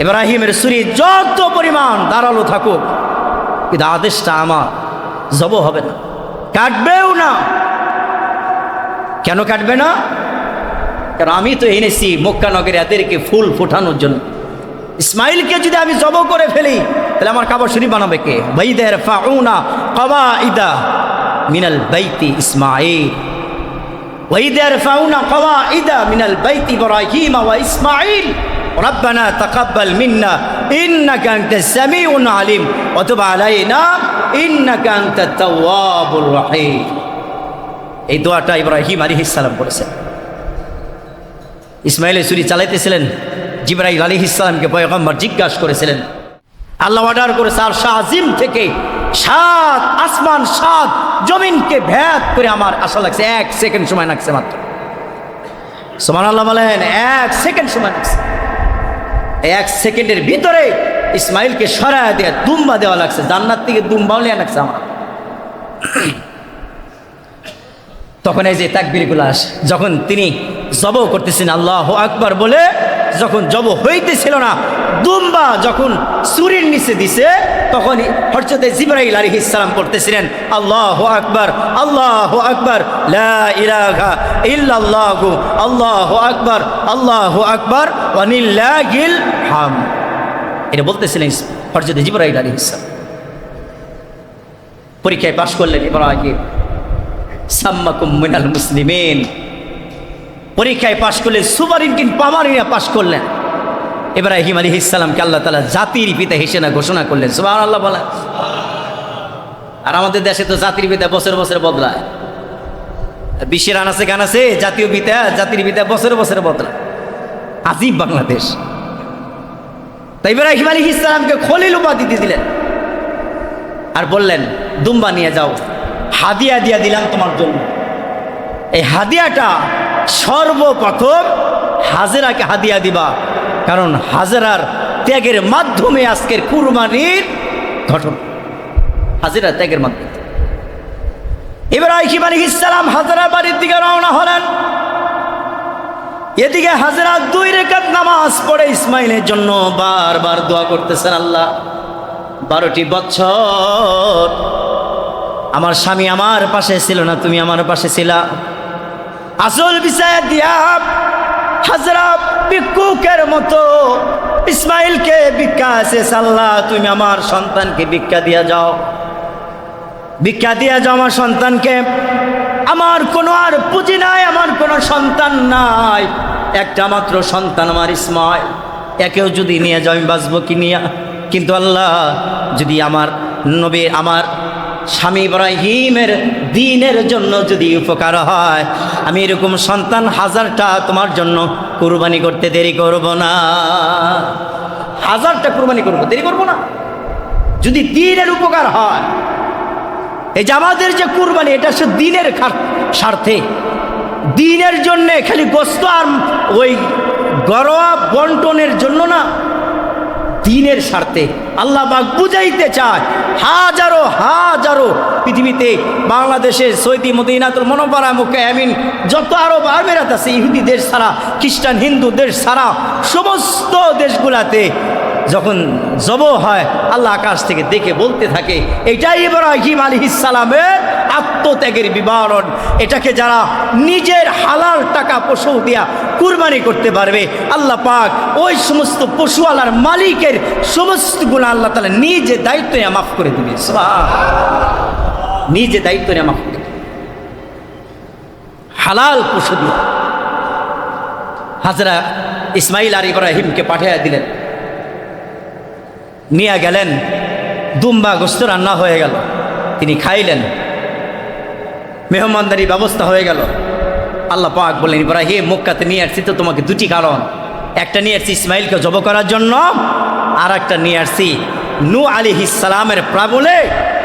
Speaker 1: ইব্রাহিমের ছুরি যত পরিমাণ ধারালো থাকুক, কিন্তু আদেশটা আমার, জব হবে না, কাটবেও না। কেন কাটবে না? কারণ আমি তো এনেছি মক্কা নগরে এদেরকে ফুল ফোটানোর জন্য। ইসমাইলকে যদি আমি জব করে ফেলি তাহলে আমার কাবা শরীফ বানাবে কে? বাইদের ফাউনা কওয়াইদা মিনাল বাইতি ইসমাইল, বাইদের ফাউনা কওয়াইদা মিনাল বাইতি ইব্রাহিম ওয়া ইসমাইল রব্বানা তাকাব্বাল মিন্না ইন্নাকা আনতাস সামিউল আলিম ওয়া তুব আলাইনা ইন্নাকা আনতাত তাওয়াবুর রহিম। এই দোয়াটা ইব্রাহিম আলাইহিস সালাম করেছেন। ইসমাইলের ছুরি চালাইতেছিলেন, জিবরাইল আলাইহিস সালামকে পয়গম্বর জিজ্ঞাসা করেছিলেন, আল্লাহ অর্ডার করেছে আর শাহিম থেকে 7 আসমান 7 জমিনকে ভেদ করে আমার আসা লাগছে 1 সেকেন্ড সময় লাগছে মাত্র। সুবহানাল্লাহ বলেন, 1 সেকেন্ড সময় লাগছে। 1 সেকেন্ডের ভিতরে ইসমাইলকে সরায় দেয়া দুম্বা দেওয়া লাগছে, জান্নাত থেকে দুম্বাও নেওয়া লাগছে আমার। তখন এই যে তাকবীরগুলো আসে, যখন তিনি জব করতেছেন আল্লাহু আকবার বলে, যখন জব হইতেছিল না, দুম্বা যখন ছুরির নিচে দিছে, তখন হযরত জিবরাইল আলাইহিস সালাম পড়তেছিলেন আল্লাহু আকবার, আল্লাহু আকবার, লা ইলাহা ইল্লাল্লাহু, আল্লাহু আকবার, আল্লাহু আকবার ওয়া লিল্লাহিল হামদ। এটা বলতেছিলেন হযরত জিবরাইল আলাইহিস সালাম। পরীক্ষায় পাশ করলেন ইব্রাহিম, সাম্মাকুম মিনাল মুসলিমিন। পরীক্ষায় পাশ করলেন, সুপারিনকিন পামারিনা পাশ করলেন। ইব্রাহিম আলাইহিস সালামকে আল্লাহ তাআলা জাতির পিতা হিসেবে ঘোষণা করলেন। সুবহানাল্লাহ বলেন। আর আমাদের দেশে তো জাতির পিতা বছর বছর বদলায়। বিশ্বের আনাচে কানাচে জাতীয় পিতা জাতির পিতা বছর বছর বদলায়। আজীব বাংলাদেশ। তাই ইব্রাহিম আলাইহিস সালামকে খলিল উপাধি দিলেন আর বললেন, দুম্বা নিয়ে যাও, হাদিয়া দিয়া দিলাম তোমার জন্য। এই হাদিয়াটা সর্বপ্রথম হাজেরাকে হাদিয়া দিবা, কারণ হাজেরার ত্যাগের মাধ্যমে আজকের কুরবানির ঘটনা। হাজেরার ত্যাগের মাধ্যমে ইব্রাহিম আলাইহিস সালাম হাজেরার বাড়ির দিকে রওনা হলেন। এদিকে হাজেরা 2 রাকাত নামাজ পড়ে ইসমাইলের জন্য বারবার দোয়া করতেছেন, আল্লাহ 12টি বছর আমার স্বামী আমার পাশে ছিল না, তুমি আমার পাশে ছিলা। আসল বিষয় দিয়া হাজরা ভিক্ষুকের মতো ইসমাইলকে ভিক্ষা শেষ, আল্লাহ তুমি আমার সন্তানকে ভিক্ষা দিয়া যাও, ভিক্ষা দিয়া যাও আমার সন্তানকে। আমার কোনো আর পুঁজি নাই, আমার কোনো সন্তান নাই, একটা মাত্র সন্তান আমার ইসমাইল। একেও যদি নিয়ে যাও আমি বাঁচবো কি নিয়া? কিন্তু আল্লাহ যদি আমার নবী আমার স্বামী ইব্রাহিমের দ্বীনের জন্য যদি উপকার হয়, আমি এরকম সন্তান 1000টা তোমার জন্য কুরবানি করতে দেরি করব না। 1000টা কুরবানি করব, দেরি করব না, যদি দ্বীনের উপকার হয়। এই যে আমাদের যে কুরবানি, এটা সে দ্বীনের স্বার্থে, দ্বীনের জন্যে, খালি গোস্ত আর ওই গরোয়া বন্টনের জন্য না, দ্বীনের স্বার্থে। আল্লাহ পাক বুঝাইতে চায়, হাজারো হাজারো পৃথিবীতে, বাংলাদেশে সৌদি, মদিনাতুল মুনাওয়ারা, মক্কা, আমিন, যত আরব আমিরাত আছে, ইহুদি দেশ ছাড়া, খ্রিস্টান হিন্দু দেশ ছাড়া সমস্ত দেশগুলাতে যখন জব হয়, আল্লাহ আকাশ থেকে দেখে বলতে থাকে, এটাই ইব্রাহিম আলাইহিস সালামের আত্মত্যাগের বিবরণ। এটাকে যারা নিজের হালাল টাকা পশু দিয়া কুরবানি করতে পারবে, আল্লাহ পাক ওই সমস্ত পশুওয়ালার মালিকের সমস্ত গুনাহ আল্লাহ তাআলা নিজে দায়িত্ব নিয়ে মাফ করে দিবে। নিজে দায়িত্ব নিয়ে মাফ করে, হালাল পশু দিয়ে। হাজরা ইসমাইল আর ইব্রাহিমকে পাঠিয়ে দিলেন, নিয়ে গেলেন, দুম্বা গোস্ত রান্না হয়ে গেল, তিনি খাইলেন, মেহমানদারি ব্যবস্থা হয়ে গেল। আল্লাহ পাক বললেন, ইব্রাহিম মক্কাতে নিয়ে আসছি তো তোমাকে 2টি কারণ, একটা নিয়ে আসছি ইসমাইলকে জব করার জন্য, আর একটা নিয়ে আসছি নূহ আলাইহিস সালামের প্রাবলে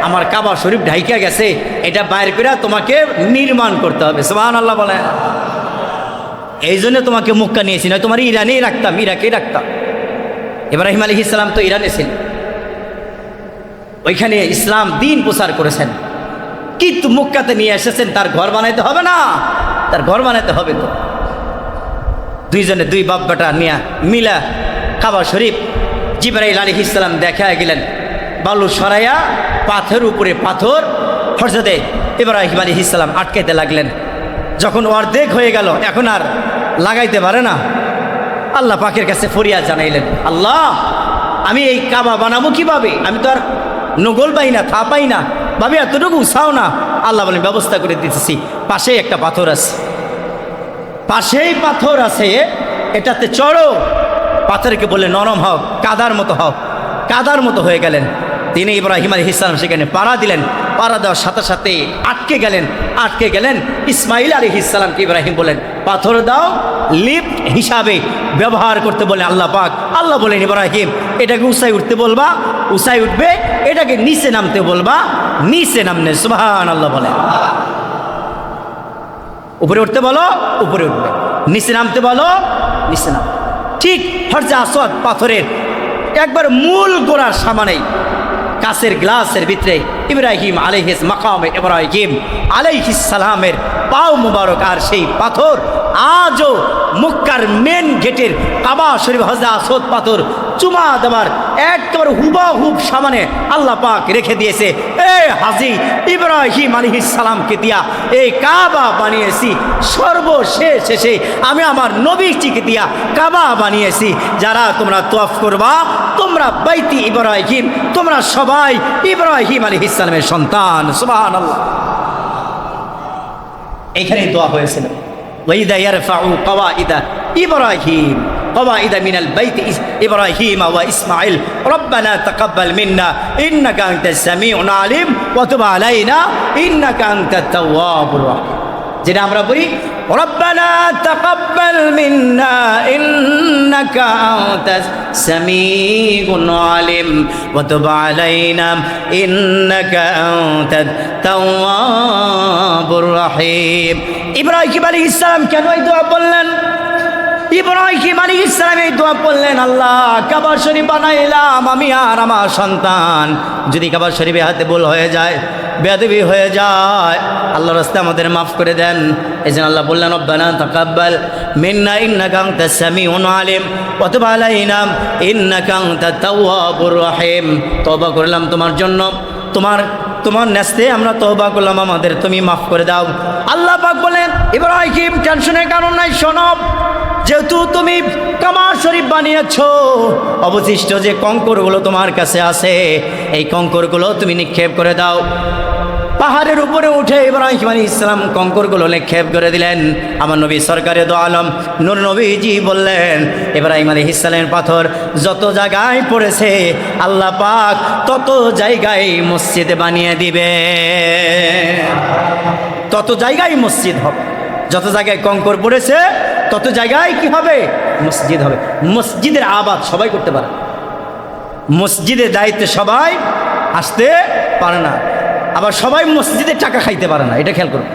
Speaker 1: আমার কাবা শরীফ ঢাইকা গেছে, এটা বাইর করে তোমাকে নির্মাণ করতে হবে। সুবহানাল্লাহ বলে, এই জন্য তোমাকে মক্কা নিয়েছি, না তোমার ইরানেই রাখতাম, ইরাকেই রাখতাম। ইব্রাহিম আলাইহিস সালাম তো ইরানে ছিলেন, ওইখানে ইসলাম দ্বীন প্রচার করেছেন, কিন্তু মক্কাতে নিয়ে এসেছেন, তার ঘর বানাইতে হবে না? তার ঘর বানাইতে হবে তো। দুইজনে 2 বাপ বেটা নিয়ে মিলা কাবা শরীফ, জিবরাইল আলাইহিস সালাম দেখা গেলেন, বালু সরাইয়া পাথর উপরে পাথর হযরতে ইব্রাহিম আলাইহিস সালাম আটকাইতে লাগলেন। যখন অর্ধেক হয়ে গেল, এখন আর লাগাইতে পারে না। আল্লাহ পাকের কাছে ফরিয়াদ জানাইলেন, আল্লাহ আমি এই কাবা বানাবো কিভাবে? আমি তো আর নগল পাই না, থা পাই না, ভাবি এতটুকু উৎসাহ না। আল্লাহ বলেন ব্যবস্থা করে দিতেছি, পাশেই একটা পাথর আছে, পাশেই পাথর আছে, এটাতে চড়ো। পাথরকে বলে নরম হও, কাদার মতো হও। কাদার মতো হয়ে গেলেন তিনি। ইব্রাহিম আলাইহিস সালাম সেখানে পাড়া দিলেন, পাড়া দেওয়ার সাথে সাথে আটকে গেলেন। ইসমাইল আলাইহিস সালামকে ইব্রাহিম বলেন পাথর দাও, লিফট হিসাবে ব্যবহার করতে বলেন আল্লাহ পাক। আল্লাহ বলেন ইব্রাহিম এটাকে উঁচাই উঠতে বলবা, উঁচাই উঠবে, এটাকে নিচে নামতে বলবা, নিচে নামনে। সুবহানাল্লাহ বলেন। উপরে উঠতে বলো, উপরে উঠবে, নিচে নামতে বলো, নিচে নাম। ঠিক হরজে আসওয়াদ পাথরের একবার মূল গোড়ার সামনেই কাছের গ্লাসের ভিতরে ইব্রাহিম আলাইহিস মাকামে ইব্রাহিম আলাইহিস সালামের পাও মুবারক। আর সেই পাথর আজও মক্কার মেন গেটের কাবা শরীফ হরজে আসওয়াদ পাথর চুমা দেওয়ার একেবারে হুবাহুব সামনে আল্লাহ পাক রেখে দিয়েছে। এ হাজি ইব্রাহিম আলাইহিস সালামকে দিয়া এই কাবা বানিয়েছি, সর্বশেষ শেষে আমি আমার নবীজিকে দিয়া কাবা বানিয়েছি। যারা তোমরা তওয়াফ করবা, তোমরা বাইতি ইব্রাহিম, তোমরা সবাই ইব্রাহিম আলাইহিস সালামের সন্তান। সুবহানাল্লাহ। এখানেই দোয়া হয়েছিল, ওয়াইদা ইয়ারফাউ কওয়াইদা ইব্রাহিম قواعد من البيت إبراهيم وإسماعيل ربنا تقبل منا إنك أنت السميع العليم وتب علينا إنك أنت التواب الرحيم। যেটা আমরা বলি ربنا تقبل منا إنك أنت السميع العليم وتب علينا إنك أنت التواب الرحيم। ইব্রাহিম আলাইহিস সালাম কেন এই দোয়া বললেন? ইব্রাহিম আলাইহিস সালাম এই দোয়া বললেন, আল্লাহ কাবা শরীফ বানাইলাম আমি আর আমার সন্তান, যদি কাবা শরীফে হাতে ভুল হয়ে যায়, বেয়াদবি হয়ে যায়, আল্লাহর রাস্তায় আমাদের মাফ করে দেন। এজন্য আল্লাহ বললেন রব্বানা তাকাব্বাল মিন্না ইন্নাকা আনতাস সামিউল আলিম ওয়া তুব আলাইনা ইন্নাকা আনতাত তাওয়াবুর রহিম। তওবা করলাম তোমার জন্য, তোমার নেস্তে আমরা তওবা করলাম, আমাদের তুমি মাফ করে দাও। আল্লাহ পাক বলেন ইব্রাহিম টেনশনের কারণ নাই, শোনো, যেহেতু তুমি কাবা শরীফ বানিয়েছ, অবশিষ্ট যে কঙ্করগুলো তোমার কাছে আছে এই কঙ্করগুলো তুমি নিক্ষেপ করে দাও। পাহাড়ের উপরে উঠে ইব্রাহিম আলাইহিস সালাম কঙ্করগুলো নিক্ষেপ করে দিলেন। আমার নবী সরকারে দো আলম নূর নবীজি বললেন ইব্রাহিম আলাইহিস সালামের পাথর যত জায়গায় পড়েছে আল্লাহ পাক তত জায়গায় মসজিদ বানিয়ে দিবে, তত জায়গায় মসজিদ হবে। যত জায়গায় কঙ্কর পড়েছে তত জায়গায় কি হবে? মসজিদ হবে। মসজিদের আবাদ সবাই করতে পারে, মসজিদের দায়িত্বে সবাই আসতে পারে না, আবার সবাই মসজিদের টাকা খাইতে পারে না। এটা খেয়াল করুন,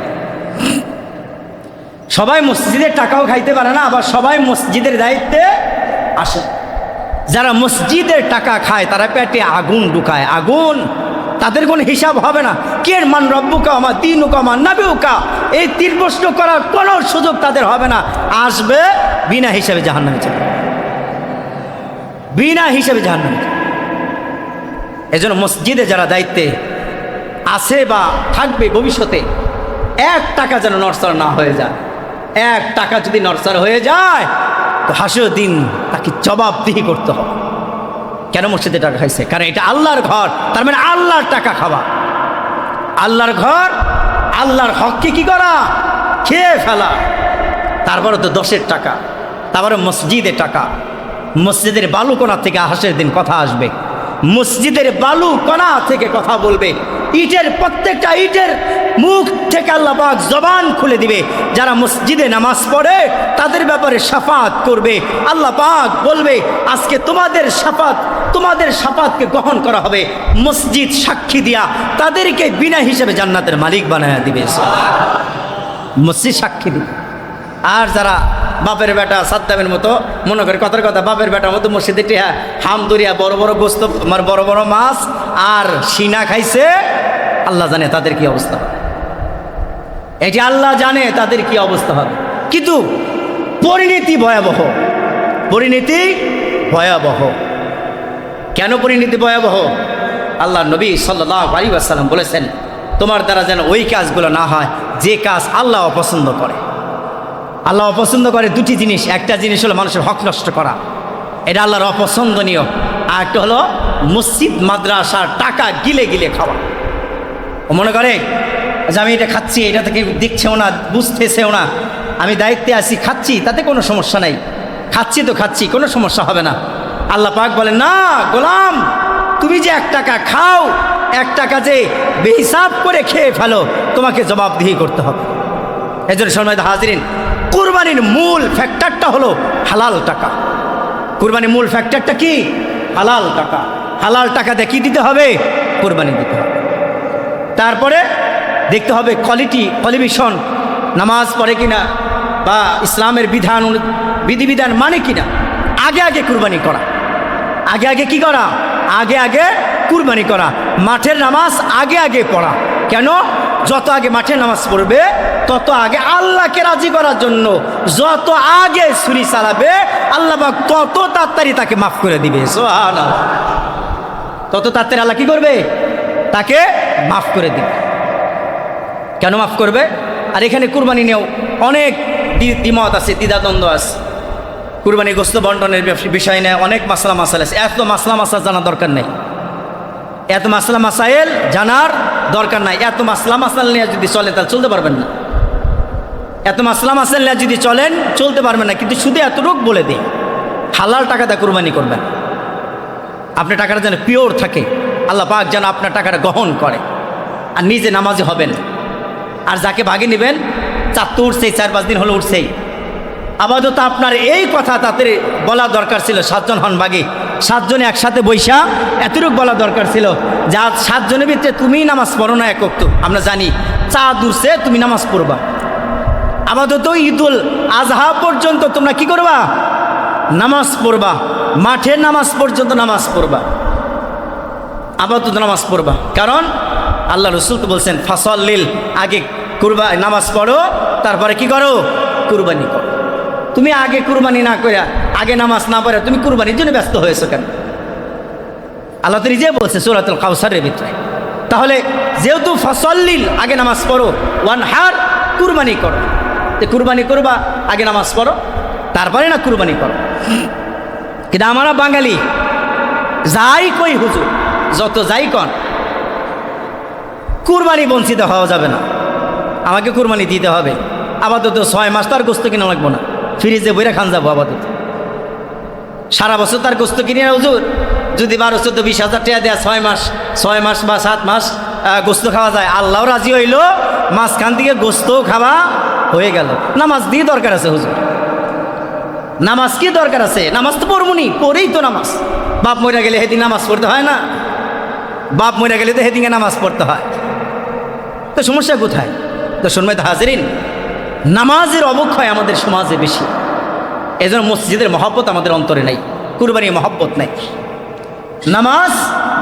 Speaker 1: সবাই মসজিদের টাকাও খাইতে পারে না, আবার সবাই মসজিদের দায়িত্বে আসে। যারা মসজিদের টাকা খায় তারা পেটে আগুন ঢুকায়, আগুন, তাদের কোনো হিসাব হবে না। কে মান রব্বুকা আমার দিনুকা আমার নাবিউকা, এই 3 প্রশ্ন করার কোনো সুযোগ তাদের হবে না। আসবে বিনা হিসাবে জাহান্নামে যাবে, বিনা হিসাবে জাহান্নামে যাবে। এজন্য মসজিদে যারা দায়িত্বে আছে বা থাকবে ভবিষ্যতে, 1 টাকা যেন নড়চড় না হয়ে যায়। 1 টাকা যদি নড়চড় হয়ে যায় তো হাসির দিন তাকে জবাবদিহি করতে হবে। কেন মসজিদে টাকা খাইছে? কারণ এটা আল্লাহর ঘর, তার মানে আল্লাহর টাকা খাওয়া। আল্লাহর ঘর, আল্লাহর হককে কি করা? খেয়ে ফেলা। তারপরে তো 10-এর টাকা, তারপরে মসজিদের টাকা। মসজিদের বালুকণা থেকে হাসির দিন কথা আসবে, মসজিদের বালুকণা থেকে কথা বলবে। ইটের প্রত্যেকটা ইটের মুখ থেকে আল্লাহ পাক জবান খুলে দিবে। যারা মসজিদে নামাজ পড়ে তাদের ব্যাপারে শাফাত করবে। আল্লাহ পাক বলবে আজকে তোমাদের শাফাতকে গ্রহণ করা হবে। মসজিদ সাক্ষী দিয়া তাদেরকে বিনা হিসেবে জান্নাতের মালিক বানায় দিবে, মসজিদ সাক্ষী দিবে। আর যারা বাপের বেটা সাদ্দামের মতো মনে করে কথার কথা, বাপের বেটার মতো মসজিদে টিয়া হামদুরিয়া বড় বড় গোস্ত, আমার বড় বড় মাছ আর সিনা খাইছে, আল্লাহ জানে তাদের কি অবস্থা হবে। এটি আল্লাহ জানে তাদের কি অবস্থা হবে। কিন্তু পরিণতি ভয়াবহ, পরিণতি ভয়াবহ। কেন পরিণতি ভয়াবহ? আল্লাহ নবী সাল্লাল্লাহু আলাইহি ওয়াসাল্লাম বলেছেন তোমার দ্বারা যেন ওই কাজগুলো না হয় যে কাজ আল্লাহ অপছন্দ করে। আল্লাহ অপছন্দ করে দুটি জিনিস, একটা জিনিস হলো মানুষের হক নষ্ট করা, এটা আল্লাহর অপছন্দনীয়, আর একটা হলো মসজিদ মাদ্রাসার টাকা গিলে গিলে খাওয়া। ও মনে করে যে আমি এটা খাচ্ছি, এটা থেকে দেখছেও না, বুঝতেছেও না, আমি দায়িত্বে আছি, খাচ্ছি, তাতে কোনো সমস্যা নাই, খাচ্ছি তো খাচ্ছি, কোনো সমস্যা হবে না। আল্লাহ পাক বলেন, না গোলাম, তুমি যে 1 টাকা খাও, 1 টাকা যে বেহিসাব করে খেয়ে ফেলো, তোমাকে জবাবদিহি করতে হবে। এই জন্য সম্মানিত হাজিরিন, কুরবানির মূল ফ্যাক্টরটা হলো হালাল টাকা। কুরবানির মূল ফ্যাক্টরটা কি? হালাল টাকা। হালাল টাকা দিয়ে কী দিতে হবে? কুরবানি দিতে হবে। তারপরে দেখতে হবে কোয়ালিফিকেশন, নামাজ পড়ে কিনা, বা ইসলামের বিধিবিধান মানে কিনা। আগে আগে কুরবানি করা, আগে আগে কি করা? আগে আগে কুরবানি করা। মাঠের নামাজ আগে আগে পড়া। কেন? যত আগে মাঠের নামাজ পড়বে, তত আগে আল্লাহকে রাজি করার জন্য যত আগে ছুরি চালাবে, আল্লাহ পাক তত তাড়াতাড়ি তাকে মাফ করে দিবে। সুবহানাল্লাহ। তত তাড়াতাড়ি আল্লাহ কি করবে? তাকে মাফ করে দিবে। কেন মাফ করবে? আর এখানে কুরবানি নিয়েও অনেক দ্বিমত আছে, দ্বিধাদ্বন্দ্ব আছে। কুরবানি গোস্ত বন্টনের বিষয় নিয়ে অনেক মাসলা মাসাইল আছে। এত মাসলা মাসাইল জানা দরকার নেই, এত মাসলা মাসাইল জানার দরকার নাই। এত মাসলা মাসাইল নিয়ে যদি চলে তাহলে চলতে পারবেন না। এত মাসলা মাসাইল নিয়ে যদি চলেন চলতে পারবেন না। কিন্তু শুধু এতটুকু বলে দিই, হালাল টাকা দিয়ে কুরবানি করবেন। আপনার টাকাটা যেন পিওর থাকে, আল্লাহ পাক যেন আপনার টাকাটা গ্রহণ করে, আর নিজে নামাজি হবেন। আর যাকে ভাগে নেবেন, চাঁদ তো উঠছেই, 4-5 দিন হলো উঠছেই। আপাতত আপনার এই কথা তাদের বলা দরকার ছিল, 7 জন হন ভাগে, 7 জনে একসাথে বৈশা এতটুকু বলা দরকার ছিল, যা 7 জনের ভিতরে তুমিই নামাজ পড়ো না এক ওয়াক্ত, আমরা জানি চাঁদ উঠছে, তুমি নামাজ পড়বা। আপাতত ঈদুল আজহা পর্যন্ত তোমরা কি করবা? নামাজ পড়বা। মাঠের নামাজ পর্যন্ত নামাজ পড়বা, আপাতত নামাজ পড়বা। কারণ আল্লাহ রসুল তো বলছেন, ফাসল্লিল, আগে নামাজ পড়ো, তারপরে কি করো? কুরবানি করো। তুমি আগে কুরবানি না করে, আগে নামাজ না পড়ে তুমি কুরবানির জন্য ব্যস্ত হয়েছো কেন? আল্লাহ তো নিজে বলছে সূরাতুল কাউসারের ভিতরে। তাহলে যেহেতু ফাসল্লিল, আগে নামাজ পড়ো, ওয়ানহার, কুরবানি করো। কুরবানি করবা, আগে নামাজ পড়ো, তারপরে না কুরবানি করো। কিন্তু আমরা বাঙালি যাই কই হুজুর, যত যাই কন, কুরবানি বঞ্চিত হওয়া যাবে না, আমাকে কুরবানি দিতে হবে। আপাতত 6 মাস তার গোস্ত কিনা লাগবো না, ফ্রিজে বইরা খান যাবো। আপাতত সারা বছর তার গোস্ত কিনে না হুজুর, যদি 12-14-20 হাজার টাকা দেয়া 6 মাস বা 7 মাস গোস্ত খাওয়া যায়, আল্লাহও রাজি হইল, মাঝখান থেকে গোস্তও খাওয়া হয়ে গেল। নামাজ দিয়ে দরকার আছে হুজুর, নামাজ কি দরকার আছে? নামাজ তো পড়বনি, পড়েই তো নামাজ। বাপ মরে গেলে সেদিন নামাজ পড়তে হয় না? বাপ মরে গেলে তো সেদিনকে নামাজ পড়তে হয়। তো সমস্যা কোথায়? তো সম্মানিত হাজিরিন, নামাজের অবক্ষয় আমাদের সমাজে বেশি। এজন্য মসজিদের মহব্বত আমাদের অন্তরে নাই, কুরবানির মহব্বত নাই। নামাজ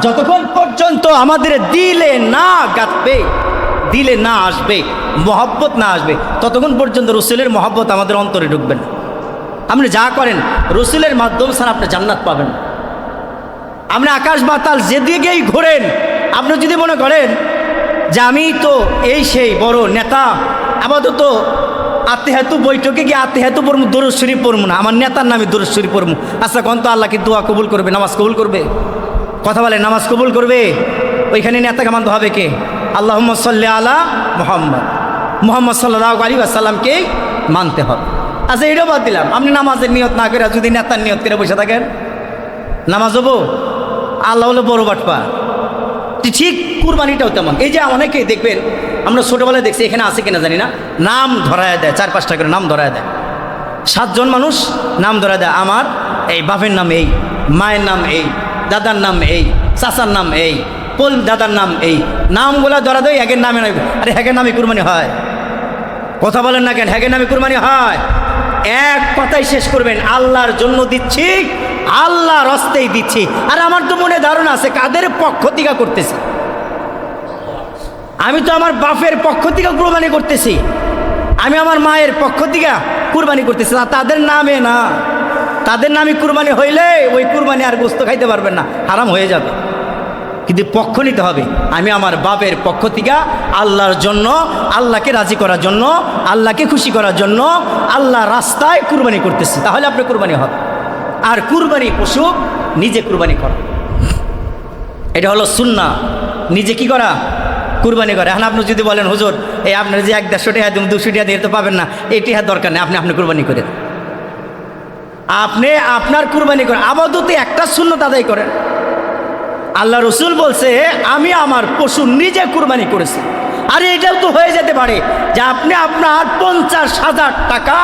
Speaker 1: যতক্ষণ পর্যন্ত আমাদের দিলে না গাঁথবে, দিলে না আসবে, মহব্বত না আসবে, ততক্ষণ পর্যন্ত রসুলের মহব্বত আমাদের অন্তরে ঢুকবে না। আপনি যা করেন রসুলের মাধ্যম ছাড়া আপনি জান্নাত পাবেন। আপনি আকাশ বাতাল যেদিকেই ঘোরেন, আপনি যদি মনে করেন যে আমি তো এই সেই বড় নেতা, আপাতত আত্মীহাতু বৈঠকে গিয়ে আত্মীহাতু পড়বো, দরুদ শরীফ পড়বো না, আমার নেতার নামে দরুদ শরীফ পড়বো। আচ্ছা কোন তো আল্লাহ কি দোয়া কবুল করবে, নামাজ কবুল করবে? কথা বলে নামাজ কবুল করবে? ওইখানে নেতাকে মানতে হবে কে? আল্লাহুম্মা সাল্লি আলা মুহাম্মদ, মুহাম্মদ সাল্লাল্লাহু আলাইহি ওয়াসাল্লামকেই মানতে হবে। আচ্ছা এটাও বাদ দিলাম, আপনি নামাজের নিয়ত না করে যদি নেতার নিয়ত করে বসে থাকেন, নামাজ হবো? আল্লাহ হলো বড় বাটপা। ঠিক কুরবানিটাও তেমন। এই যে অনেকেই দেখবেন, আমরা ছোটোবেলায় দেখছি, এখানে আছে কিনা জানি না, নাম ধরায় দেয়, 4-5টা করে নাম ধরায় দেয়। 7 জন মানুষ নাম ধরায় দেয়, আমার এই বাপের নাম এই, মায়ের নাম এই, দাদার নাম এই, চাচার নাম এই, দাদার নাম এই, নামগুলা ধরা দেয়, একের নামে নয়। আরে হ্যাকের নামে কুরবানি হয়? কথা বলেন না কেন? হ্যাকের নামে কুরবানি হয়? এক কথাই শেষ করবেন, আল্লাহর জন্য দিচ্ছি, আল্লাহর হস্তেই দিচ্ছি। আর আমার তো মনে ধারণা আছে কাদের পক্ষ থেকে করতেছি। আমি তো আমার বাপের পক্ষ থেকে কুরবানি করতেছি, আমি আমার মায়ের পক্ষ থেকে কুরবানি করতেছি, তাদের নামে না। তাদের নামে কুরবানি হইলে ওই কুরবানি আর গোস্ত খাইতে পারবেন না, হারাম হয়ে যাবে। কিন্তু পক্ষ নিতে হবে। আমি আমার বাপের পক্ষ থেকে আল্লাহর জন্য, আল্লাহকে রাজি করার জন্য, আল্লাহকে খুশি করার জন্য আল্লাহ রাস্তায় কুরবানি করতেছি, তাহলে আপনার কুরবানি হবে। আর কুরবানি পশু নিজে কুরবানি করা, এটা হলো সুন্নাহ। নিজে কি করা? কুরবানি করা। এখন আপনি যদি বলেন হুজুর এই আপনার যে 100-150 টাকা দিন 200 টাকা দিয়ে তো পাবেন না, এটি আর দরকার নেই, আপনি কুরবানি করেন। আপনি আপনার কুরবানি করেন, আবাদতে একটা সুন্নাত আদায় করেন। আল্লাহ রসুল বলছে আমি আমার পশু নিজে কুরবানি করেছি। আর এটাও তো হয়ে যেতে পারে যে আপনি আপনার 50,000 টাকা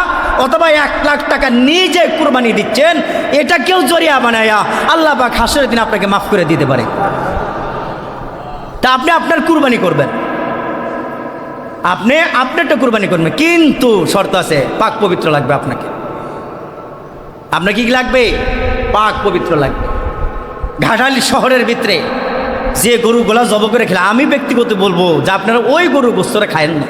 Speaker 1: অথবা 1 লাখ টাকা নিজে কুরবানি দিচ্ছেন, এটা কেউ জরিয়া বানায়া আল্লাহ পাক হাসরের দিন আপনাকে মাফ করে দিতে পারে। তা আপনি আপনার কুরবানি করবেন, আপনি আপনারটা কুরবানি করবেন, কিন্তু শর্ত আছে, পাক পবিত্র লাগবে আপনাকে। আপনার কি লাগবে? পাক পবিত্র লাগবে। ঘাটাল শহরের ভিতরে যে গরুগুলা জব করে খেলে, আমি ব্যক্তিগত বলবো যে আপনারা ওই গরুর গোস্তটা খায়েন না,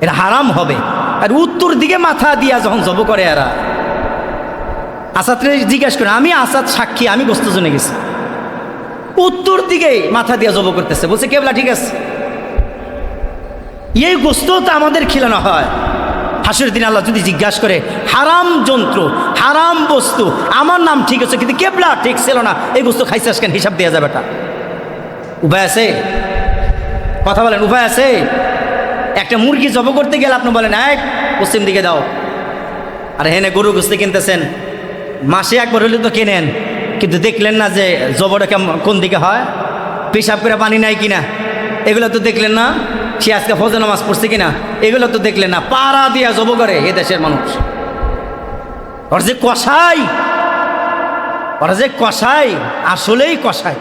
Speaker 1: এটা হারাম হবে। আর উত্তর দিকে মাথা দিয়া যখন জব করে এরা, আসাদকে জিজ্ঞাসা করে, আমি আসাদ সাক্ষী, আমি গোস্ত জনে গেছি, উত্তর দিকে মাথা দিয়া জব করতেছে, বলছে কেবলা ঠিক আছে, এই গোস্ত তো আমাদের খিলানো হয়। হাসরের দিন আল্লাহ যদি জিজ্ঞাসা করে হারাম যন্ত্র, হারাম বস্তু, আমার নাম ঠিক আছে কিন্তু কেবলা ঠিক ছিল না, এই বস্তু খাইছিস কেন, হিসাব দেওয়া যাবে। এটা উপায় আছে? কথা বলেন, উপায় আছে? একটা মুরগি জব করতে গেলে আপনি বলেন এক পশ্চিম দিকে দাও, আর হেনে গরু গোস্ত কিনতেছেন, মাসে একবার হলে তো কেনেন, কিন্তু দেখলেন না যে জবটা কোন দিকে হয়, পেশাব করে পানি নাই কিনা, এগুলো তো দেখলেন না। সে আজকে ফজর নামাজ পড়ছে কিনা, এগুলো তো দেখলেন না। পাড়া দিয়া জব করে এ দেশের মানুষ। ওরা যে কষাই, ওরা যে কষাই, আসলেই কষাই।